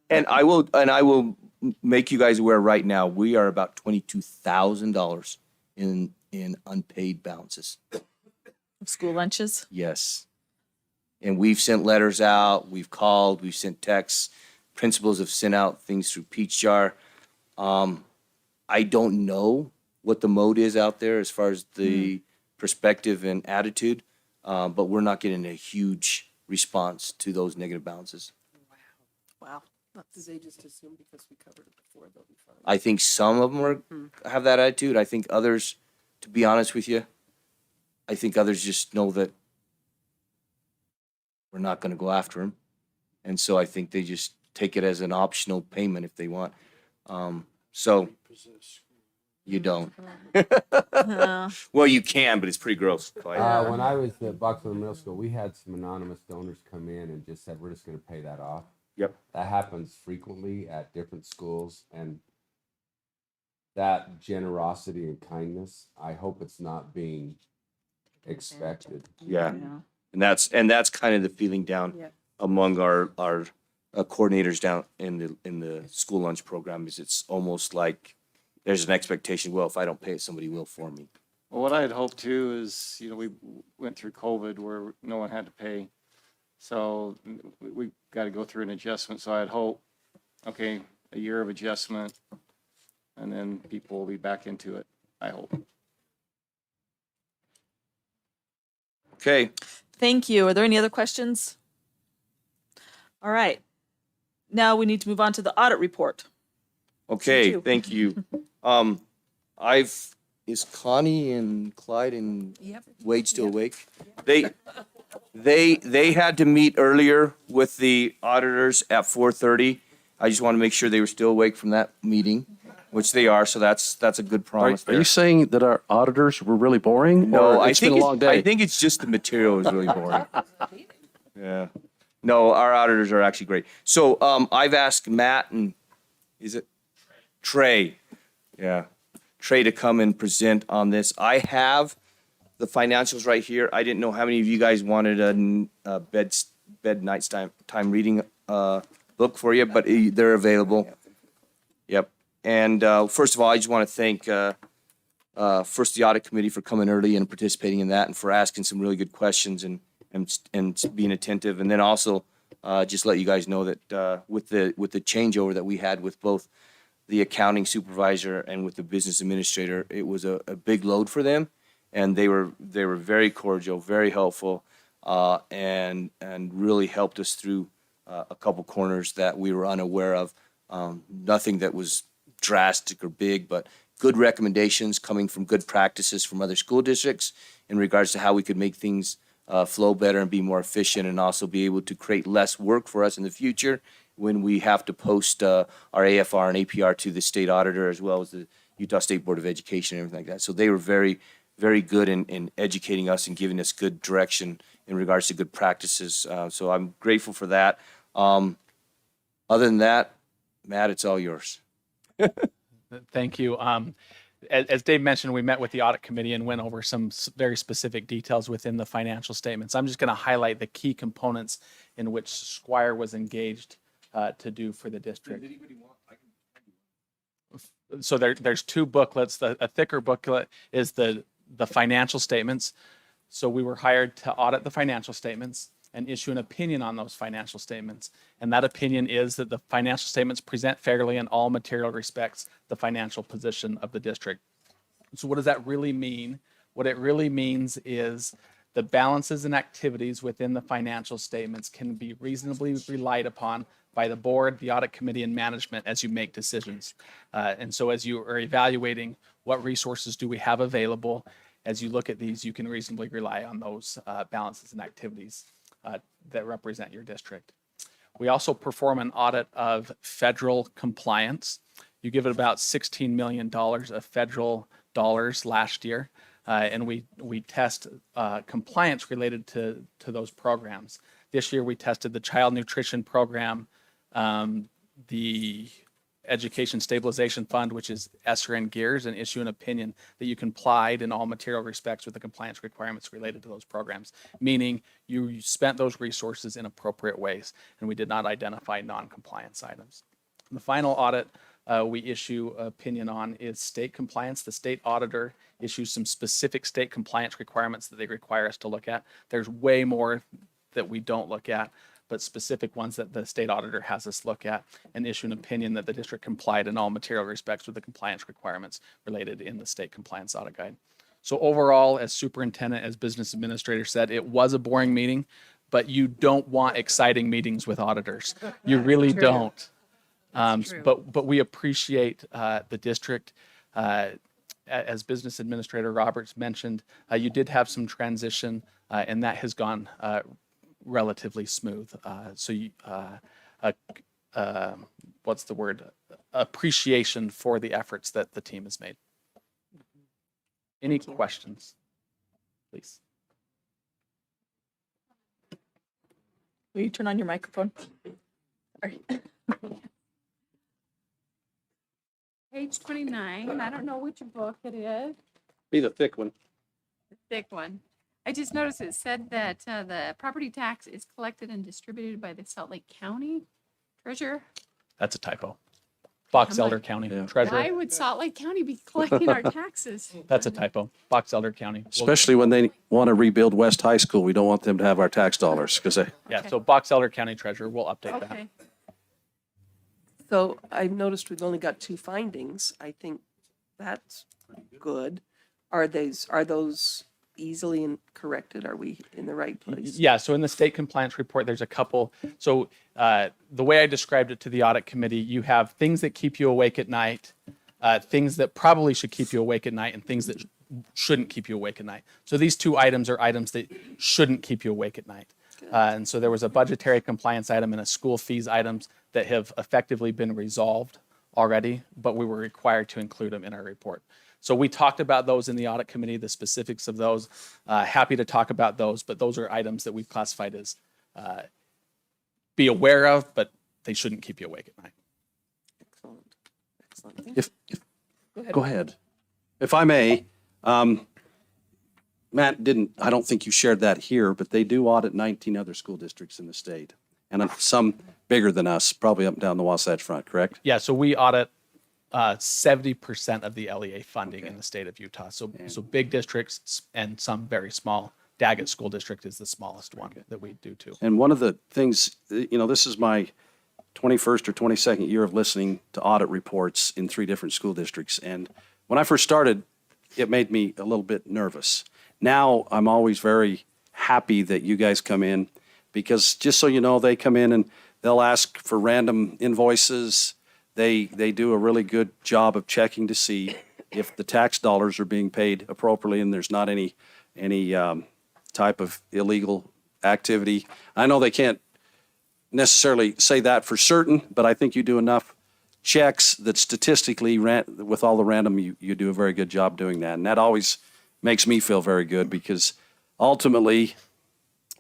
And I will make you guys aware right now, we are about $22,000 in unpaid balances. School lunches. Yes. And we've sent letters out, we've called, we've sent texts. Principals have sent out things through Peach Jar. I don't know what the mode is out there as far as the perspective and attitude, but we're not getting a huge response to those negative balances. Wow. Did they just assume because we covered it before, they'll be fine? I think some of them have that attitude. I think others, to be honest with you, I think others just know that we're not going to go after them. And so I think they just take it as an optional payment if they want. So you don't. Well, you can, but it's pretty gross. When I was at Boxville Middle School, we had some anonymous donors come in and just said, we're just going to pay that off. Yep. That happens frequently at different schools, and that generosity and kindness, I hope it's not being expected. Yeah. And that's kind of the feeling down among our coordinators down in the school lunch program is it's almost like there's an expectation, well, if I don't pay it, somebody will for me. Well, what I'd hope too is, we went through COVID where no one had to pay. So we got to go through an adjustment. So I'd hope, okay, a year of adjustment, and then people will be back into it, I hope. Okay. Thank you. Are there any other questions? All right. Now we need to move on to the audit report. Okay, you. thank you. Is Connie and Clyde and Wade still awake? They had to meet earlier with the auditors at 4:30. I just want to make sure they were still awake from that meeting, which they are, so that's a good Are promise you there. saying that our auditors were really boring? No, or I it's been think a long day. I think it's just the material is really boring. Yeah. No, our auditors are actually great. So I've asked Matt and is it Trey? Yeah. Trey to come and present on this. I have the financials right here. I didn't know how many of you guys wanted a bed nights time reading book for you, but they're available. Yep. And first of all, I just want to thank first the audit committee for coming early and participating in that and for asking some really good questions and being attentive. And then also just let you guys know that with the changeover that we had with both the accounting supervisor and with the business administrator, it was a big load for them. And they were very cordial, very helpful, and really helped us through a couple corners that we were unaware of. Nothing that was drastic or big, but good recommendations coming from good practices from other school districts in regards to how we could make things flow better and be more efficient, and also be able to create less work for us in the future when we have to post our AFR and APR to the state auditor as well as the Utah State Board of Education and everything like that. So they were very very good in educating us and giving us good direction in regards to good practices. So I'm grateful for that. Other than that, Matt, it's all yours. Thank you. As Dave mentioned, we met with the audit committee and went over some very specific details within the financial statements. I'm just going to highlight the key components in which Squire was engaged to do for the district. So there's two booklets. A thicker booklet is the financial statements. So we were hired to audit the financial statements and issue an opinion on those financial statements. And that opinion is that the financial statements present fairly in all material respects the financial position of the district. So what does that really mean? What it really means is the balances and activities within the financial statements can be reasonably relied upon by the board, the audit committee, and management as you make decisions. And so as you are evaluating what resources do we have available, as you look at these, you can reasonably rely on those balances and activities that represent your district. We also perform an audit of federal compliance. You give it about $16 million of federal dollars last year, and we test compliance related to those programs. This year we tested the child nutrition program, the Education Stabilization Fund, which is ESSER and GEARS, and issue an opinion that you complied in all material respects with the compliance requirements related to those programs, meaning you spent those resources in appropriate ways, and we did not identify non-compliance items. The final audit we issue opinion on is state compliance. The state auditor issues some specific state compliance requirements that they require us to look at. There's way more that we don't look at, but specific ones that the state auditor has us look at and issue an opinion that the district complied in all material respects with the compliance requirements related in the state compliance audit guide. So overall, as superintendent, as business administrator said, it was a boring meeting, but you don't want exciting meetings with auditors. You really don't. But we appreciate the district. As business administrator Roberts mentioned, you did have some transition, and that has gone relatively smooth. What's the word? Appreciation for the efforts that the team has made. Any questions, please? Will you turn on your microphone? Page 29, I don't know which book it is, Be the thick one. the thick one. I just noticed it said that the property tax is collected and distributed by the Salt Lake County Treasurer. That's a typo. Box I'm Elder like, County Yeah. Treasurer. Why would Salt Lake County be collecting our taxes? That's a typo. Box Elder County. We'll- Especially when they want to rebuild West High School. We don't want them to have our tax dollars because they. Yeah, Okay. so Box Elder County Treasurer, we'll update that. Okay. So I've noticed we've only got 2 findings. I think that's good. Are those easily corrected? Are we in the right place? Yeah, so in the state compliance report, there's a couple. So the way I described it to the audit committee, you have things that keep you awake at night, things that probably should keep you awake at night, and things that shouldn't keep you awake at night. So these 2 items are items that shouldn't keep you awake at night. And so there was a budgetary compliance item and a school fees items that have effectively been resolved already, but we were required to include them in our report. So we talked about those in the audit committee, the specifics of those. Happy to talk about those, but those are items that we've classified as be aware of, but they shouldn't keep you awake at night. Excellent. Excellent. Go ahead. If I may, Matt I don't think you shared that here, but they do audit 19 other school districts in the state. And some bigger than us, probably up and down the Wasatch Front, correct? Yeah, so we audit 70% of the LEA funding in the state of Utah. So big districts and some very small. Daggett School District is the smallest one that we do too. And one of the things, this is my 21st or 22nd year of listening to audit reports in 3 different school districts. And when I first started, it made me a little bit nervous. Now I'm always very happy that you guys come in, because just so you know, they come in and they'll ask for random invoices. They do a really good job of checking to see if the tax dollars are being paid appropriately and there's not any type of illegal activity. I know they can't necessarily say that for certain, but I think you do enough checks that statistically, with all the random, you do a very good job doing that. And that always makes me feel very good because ultimately,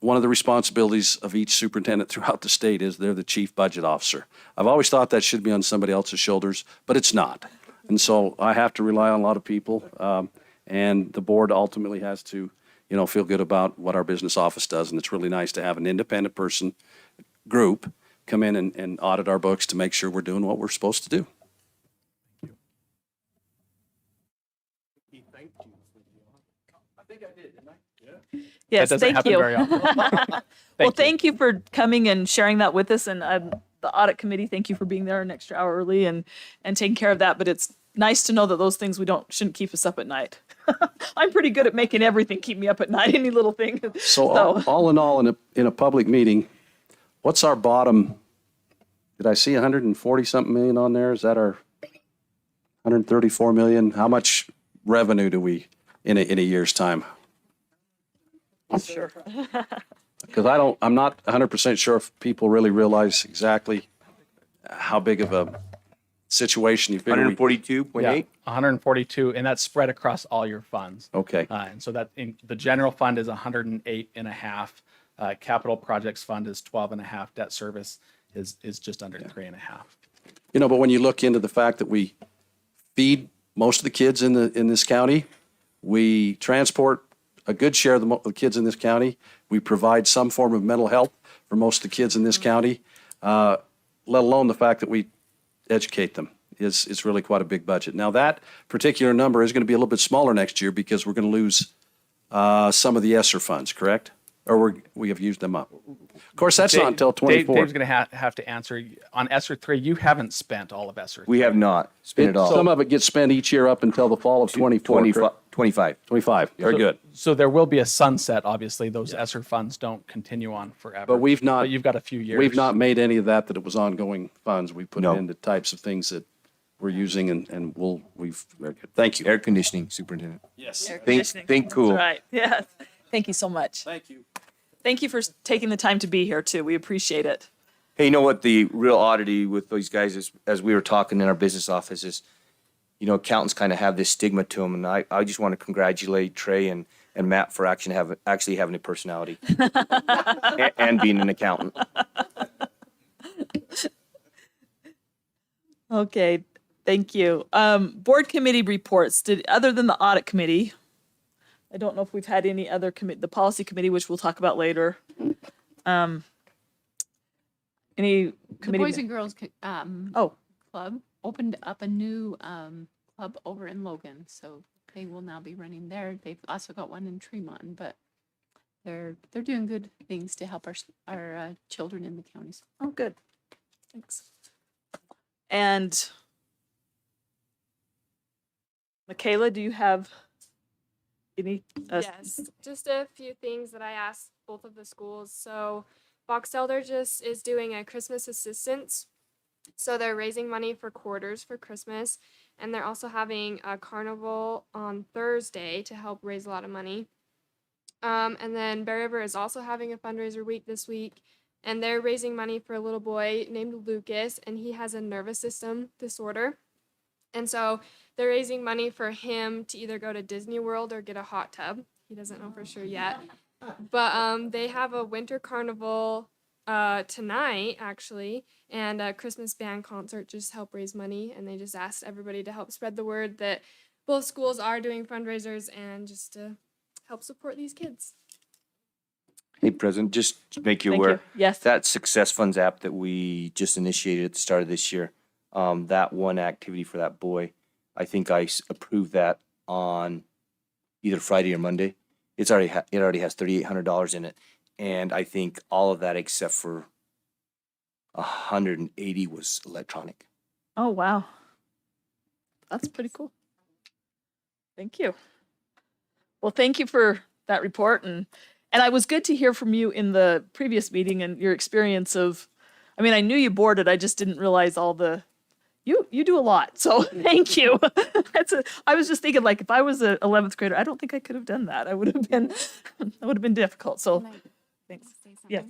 one of the responsibilities of each superintendent throughout the state is they're the chief budget officer. I've always thought that should be on somebody else's shoulders, but it's not. And so I have to rely on a lot of people, and the board ultimately has to, feel good about what our business office does. And it's really nice to have an independent person group come in and audit our books to make sure we're doing what we're supposed to do. He thanked you. I think I did, didn't I? Yeah. Yes, That doesn't thank happen you. very often. Well, thank you for coming and sharing that with us. And the audit committee, thank you for being there an extra hour early and taking care of that. But it's nice to know that those things shouldn't keep us up at night. I'm pretty good at making everything keep me up at night, any little thing. So all in all, in a public meeting, what's our bottom? Did I see 140 something million on there? Is that our 134 million? How much revenue do we in a year's time? Sure. Because I'm not 100% sure if people really realize exactly how big of a situation you figure. 142.8? Yeah, 142, and that's spread across all your funds. Okay. And so that the general fund is 108.5. Capital projects fund is 12.5. Debt service is just under 3.5. But when you look into the fact that we feed most of the kids in this county, we transport a good share of the kids in this county, we provide some form of mental health for most of the kids in this county, let alone the fact that we educate them is really quite a big budget. Now that particular number is going to be a little bit smaller next year because we're going to lose some of the ESSER funds, correct? Or we have used them up. Of course, that's not until 24. Dave's going to have to answer. On ESSER 3, you haven't spent all of ESSER 3. We have not spent it all. Some of it gets spent each year up until the fall of 24. 25. 25, very good. So there will be a sunset, obviously. Those ESSER funds don't continue on forever. But we've not. But you've got a few years. We've not made any of that it was ongoing funds. We put it into types of things that we're using and we've, very good. Thank you. Air conditioning superintendent. Yes. Air conditioning. Think cool. That's right. Yes. Thank you so much. Thank you. Thank you for taking the time to be here too. We appreciate it. Hey, you know what the real oddity with these guys is, as we were talking in our business office, is, accountants kind of have this stigma to them. And I just want to congratulate Trey and Matt for actually having a personality and being an accountant. Okay, thank you. Board committee reports. Other than the audit committee, I don't know if we've had any other the policy committee, which we'll talk about later. Any The committee? Boys and Girls Oh. Club opened up a new club over in Logan, so they will now be running there. They've also got one in Tremont, but they're doing good things to help our children in the counties. Oh, good. Thanks. And Michaela, do you have any? Yes, just a few things that I asked both of the schools. So Box Elder just is doing a Christmas assistance. So they're raising money for quarters for Christmas. And they're also having a carnival on Thursday to help raise a lot of money. And then Bear River is also having a fundraiser week this week. And they're raising money for a little boy named Lucas. And he has a nervous system disorder. And so they're raising money for him to either go to Disney World or get a hot tub. He doesn't know for sure yet. But they have a winter carnival tonight, actually, and a Christmas band concert just to help raise money. And they just asked everybody to help spread the word that both schools are doing fundraisers and just to help support these kids. Hey, President, just to make you Thank aware, you. Yes. that Success Funds app that we just initiated at the start of this year, that one activity for that boy, I think I approved that on either Friday or Monday. It already has $3,800 in it, and I think all of that except for 180 was electronic. Oh, wow. That's pretty cool. Thank you. Well, thank you for that report. And I was good to hear from you in the previous meeting and your experience of, I mean, I knew you boarded, I just didn't realize all the, you do a lot. So thank you. I was just thinking, like, if I was an 11th grader, I don't think I could have done that. That would have been difficult. So thanks. Yes.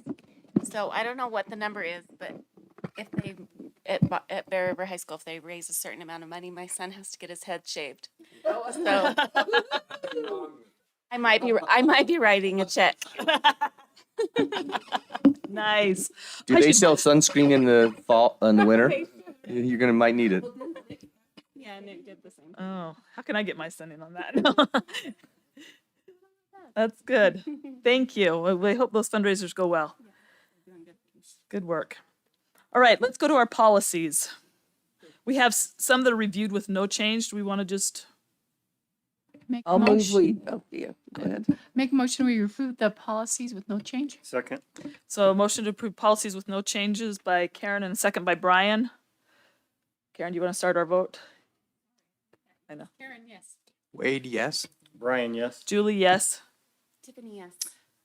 So I don't know what the number is, but if they at Bear River High School, if they raise a certain amount of money, my son has to get his head shaved. So I might be writing a check. Nice. Do they sell sunscreen in the fall, in the winter? Might need it. Yeah, Nick did the same. Oh, how can I get my son in on that? That's good. Thank you. We hope those fundraisers go well. Good work. All right, let's go to our policies. We have some that are reviewed with no change. Do we want to just? Make a I'll move we, motion. oh, yeah, go ahead. Make a motion, we approve the policies with no change. Second. So a motion to approve policies with no changes by Karen and a second by Brian. Karen, do you want to start our vote? I know. Karen, yes. Wade, yes. Brian, yes. Julie, yes. Tiffany, yes.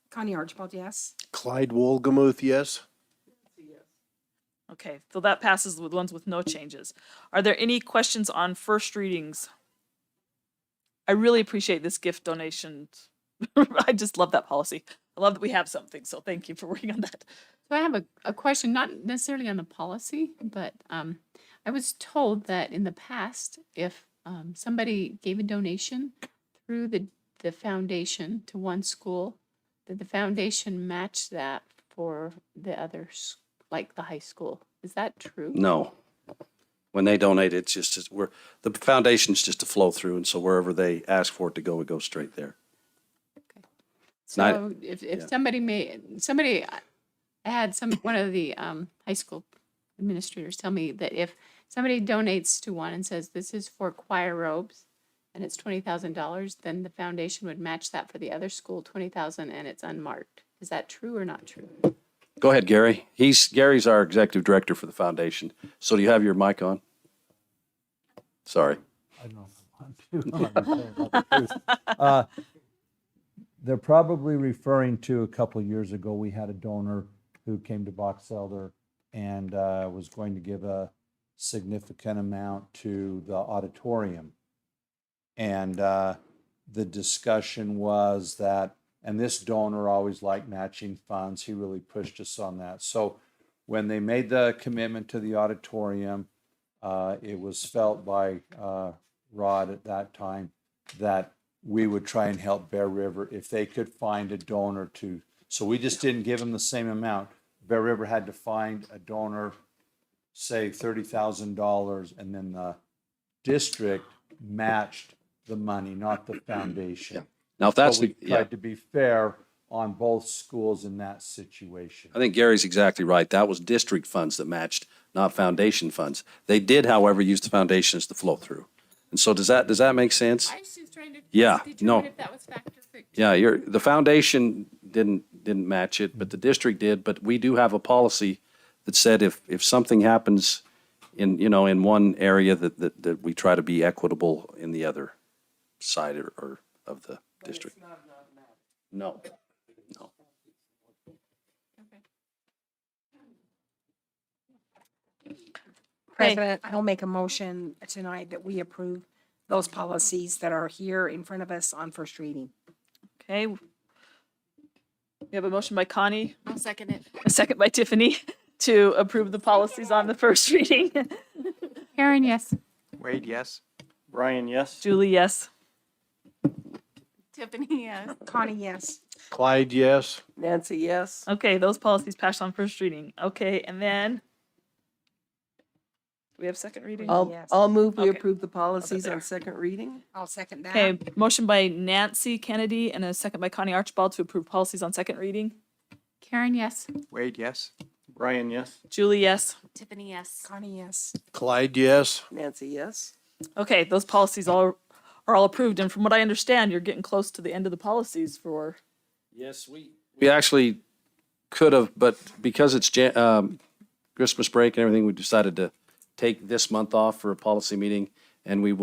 Connie Archibald, yes. Clyde Wolgamuth, yes. Okay, so that passes with ones with no changes. Are there any questions on first readings? I really appreciate this gift donation. I just love that policy. I love that we have something, so thank you for working on that. So I have a question, not necessarily on the policy, but I was told that in the past, if somebody gave a donation through the foundation to one school, that the foundation matched that for the others, like the high school. Is that true? No. When they donate, it's just, the foundation's just a flow through, and so wherever they ask for it to go, it goes straight there. So if somebody, I had one of the high school administrators tell me that if somebody donates to one and says, this is for choir robes, and it's $20,000, then the foundation would match that for the other school, $20,000, and it's unmarked. Is that true or not true? Go ahead, Gary. Gary's our executive director for the foundation. So do you have your mic on? Sorry. I don't know if I want to. They're probably referring to a couple of years ago, we had a donor who came to Box Elder and was going to give a significant amount to the auditorium. And the discussion was that, and this donor always liked matching funds. He really pushed us on that. So when they made the commitment to the auditorium, it was felt by Rod at that time that we would try and help Bear River if they could find a donor to. So we just didn't give them the same amount. Bear River had to find a donor, say $30,000, and then the district matched the money, not the foundation. Now, if that's, so we tried to be fair on both schools in that situation. I think Gary's exactly right. That was district funds that matched, not foundation funds. They did, however, use the foundation as the flow through. And so does that make sense? I was just trying to Yeah, determine no. if that was factor for. Yeah, the foundation didn't match it, but the district did. But we do have a policy that said if something happens in one area that we try to be equitable in the other side or of the district. No. President, I'll make a motion tonight that we approve those policies that are here in front of us on first reading. Okay. We have a motion by Connie, I'll second it. a second by Tiffany to approve the policies on the first reading. Karen, yes. Wade, yes. Brian, yes. Julie, yes. Tiffany, yes. Connie, yes. Clyde, yes. Nancy, yes. Okay, those policies passed on first reading. Okay, and then do we have second reading? Yes. I'll move we Okay. approve the policies there. on second reading. I'll second that. Okay, motion by Nancy Kennedy and a second by Connie Archibald to approve policies on second reading. Karen, yes. Wade, yes. Brian, yes. Julie, yes. Tiffany, yes. Connie, yes. Clyde, yes. Nancy, yes. Okay, those policies are all approved. And from what I understand, you're getting close to the end of the policies for. Yes, we actually could have, but because it's Christmas break and everything, we decided to take this month off for a policy meeting, and we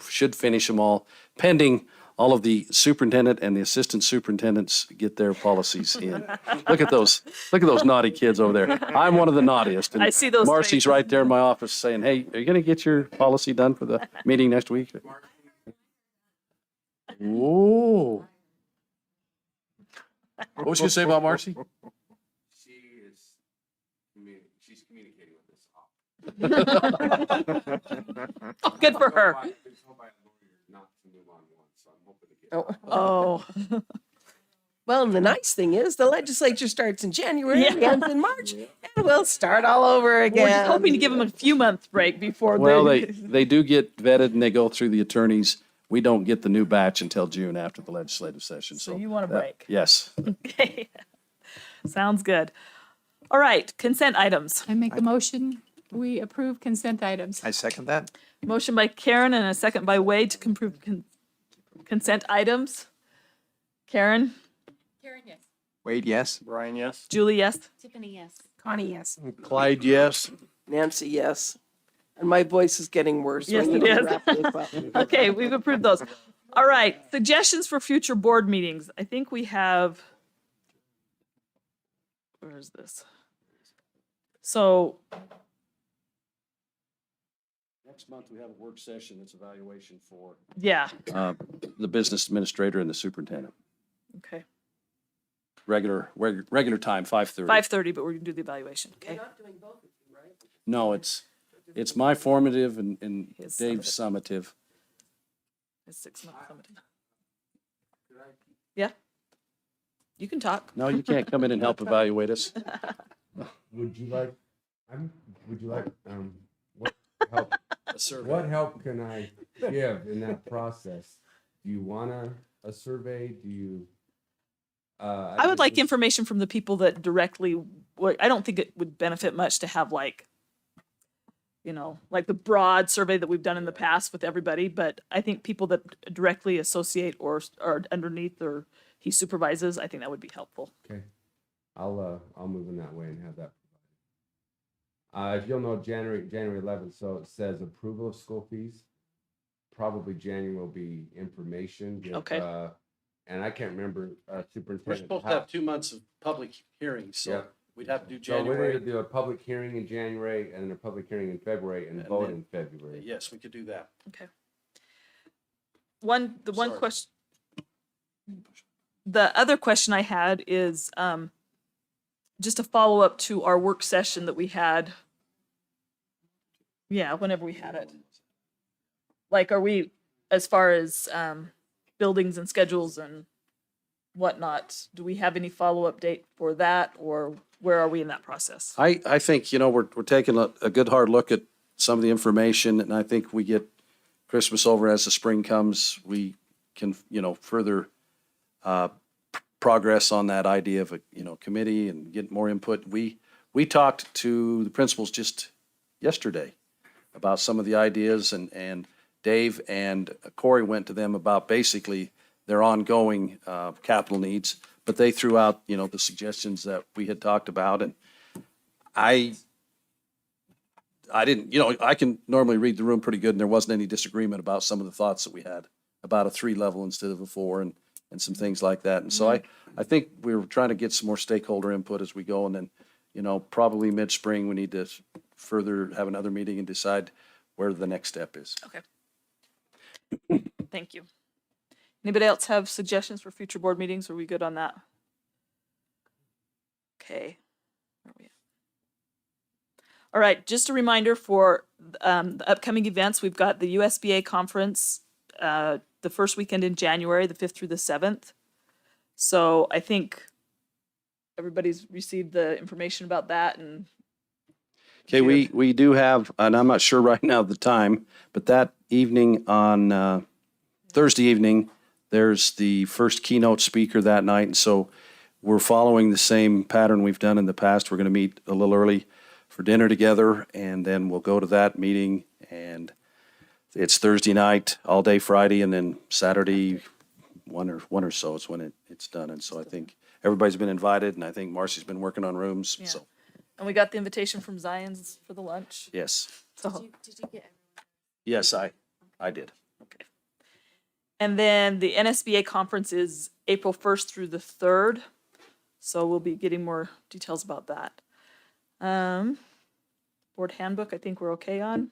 should finish them all pending all of the superintendent and the assistant superintendents get their policies in. Look at those naughty kids over there. I'm one of the naughtiest. And I see those Marcy's faces. right there in my office saying, hey, are you going to get your policy done for the meeting next week? Whoa. What was you going to say about Marcy? She's communicating with us Good for her. Oh. Oh, Well, and the nice thing is the legislature starts in January, Yeah. ends in March, and we'll start all over we're again. just hoping to give them a few months break before Well, they do get vetted and they go through the attorneys. We don't get the new batch until June after the legislative session, So so. you want a that- break? Yes. Okay. Sounds good. All right, consent items. I make a motion, we approve consent items. I second that. Motion by Karen and a second by Wade to approve consent items. Karen, Karen, yes. Wade, yes. Brian, yes? Julie, yes. Tiffany, yes. Connie, yes. Clyde, yes. Nancy, yes. And my voice is getting worse. so Yes, we it need to is. wrap this up. Okay, we've approved those. All right, suggestions for future board meetings. I think we have, where is this? So, Next month, we have a work session that's evaluation for yeah, the business administrator and the superintendent. okay. Regular time, 5:30. 5:30, but we're gonna do the evaluation, okay? No, it's my formative and His Dave's summative. It's 6 months. Yeah? You can talk. No, you can't come in and help evaluate us. Would you like, what help, what help can I give in that process? Do you want a survey? Do you? I would like information from the people that directly, I don't think it would benefit much to have like, like the broad survey that we've done in the past with everybody, but I think people that directly associate or are underneath or he supervises, I think that would be helpful. Okay, I'll move in that way and have that provided. If you'll know, January 11th, so it says approval of school fees. Probably January will be information. Okay. And I can't remember, We're superintendent. supposed to have 2 months of public hearings, so Yeah. we'd have to do So we need January. to do a public hearing in January and then a public hearing in February and And vote then- in February. Yes, we could do that. Okay. One Sorry. question. The other question I had is just a follow-up to our work session that we had. Yeah, whenever we had it. Like, are we, as far as buildings and schedules and whatnot, do we have any follow-up date for that, or where are we in that process? I think, we're taking a good hard look at some of the information, and I think we get Christmas over as the spring comes, we can, further progress on that idea of a, committee and get more input. We talked to the principals just yesterday about some of the ideas, and Dave and Corey went to them about basically their ongoing capital needs, but they threw out, the suggestions that we had talked about, and I didn't, I can normally read the room pretty good, and there wasn't any disagreement about some of the thoughts that we had about a 3-level instead of a 4 and some things like that. And so I think we were trying to get some more stakeholder input as we go, and then, probably mid-spring, we need to further have another meeting and decide where the next step is. Okay. Thank you. Anybody else have suggestions for future board meetings? Are we good on that? Okay. Where are we at? All right, just a reminder for the upcoming events. We've got the USBA conference the first weekend in January, the 5th through the 7th. So I think everybody's received the information about that, and Okay, we do have, and I'm not sure right now the time, but that evening on Thursday evening, there's the first keynote speaker that night. And so we're following the same pattern we've done in the past. We're going to meet a little early for dinner together, and then we'll go to that meeting. And it's Thursday night, all day Friday, and then Saturday, one or so is when it's done. And so I think everybody's been invited, and I think Marcy's been working on rooms. yeah. So, And we got the invitation from Zion's for the lunch. yes. So, Did you get? Yes, I did. okay. And then the NSBA conference is April 1st through the 3rd. So we'll be getting more details about that. Board handbook, I think we're okay on.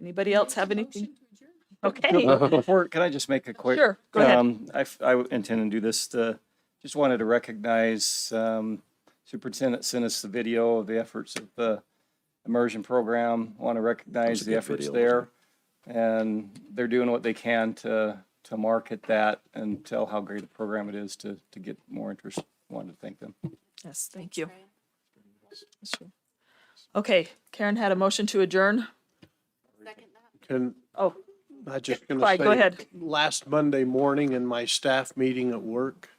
Anybody else have anything? Okay. Before, can I just make a quick? Sure, go ahead. I intend to do this just wanted to recognize, Superintendent sent us the video of the efforts of the immersion program. Want to recognize a the good efforts video, there. And they're doing what they can to market that and tell how great a program it is to get more interest. Wanted to thank them. Yes, thank you. Sure. Okay, Karen had a motion to adjourn. Can, Oh, I just gonna Clyde, say. go ahead. Last Monday morning in my staff meeting at work,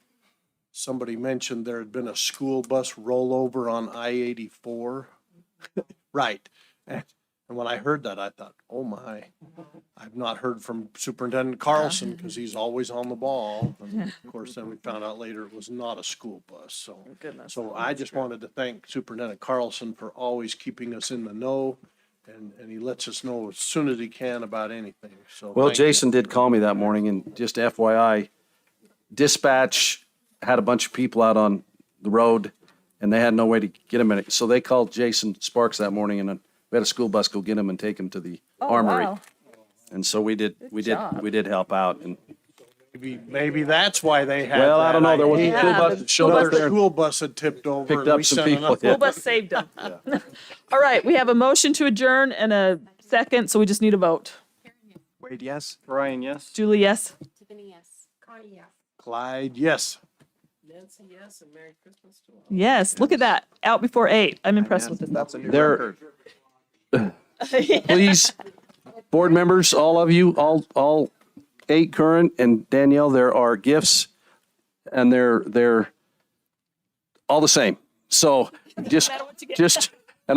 somebody mentioned there had been a school bus rollover on I-84. Right. And when I heard that, I thought, oh my, I've not heard from Superintendent Carlson because he's always on the ball. And of course, then we found out later it was not a school bus, so. Goodness. So I just wanted to thank Superintendent Carlson for always keeping us in the know. And he lets us know as soon as he can about anything, so. Well, thank you. Jason did call me that morning, and just FYI, dispatch had a bunch of people out on the road, and they had no way to get them in it. So they called Jason Sparks that morning, and we had a school bus go get him and take him to the armory. Wow. And so we did job. help out. And Maybe that's why they had. well, I don't know. There was a Yeah, school the bus that showed Another up there and school bus had tipped over. picked and up we some sent people. enough- Yeah. School bus saved them. All right, we have a motion to adjourn and a second, so we just need a vote. Wade, yes? Brian, yes? Julie, yes? Tiffany, yes. Connie, yes. Clyde, yes. Nancy, yes, and Merry Christmas to all. Yes, look at that. Out before 8. I'm impressed with this. That's a new There- record. Please, board members, all of you, all 8 current, and Danielle, there are gifts, and they're all the same. So just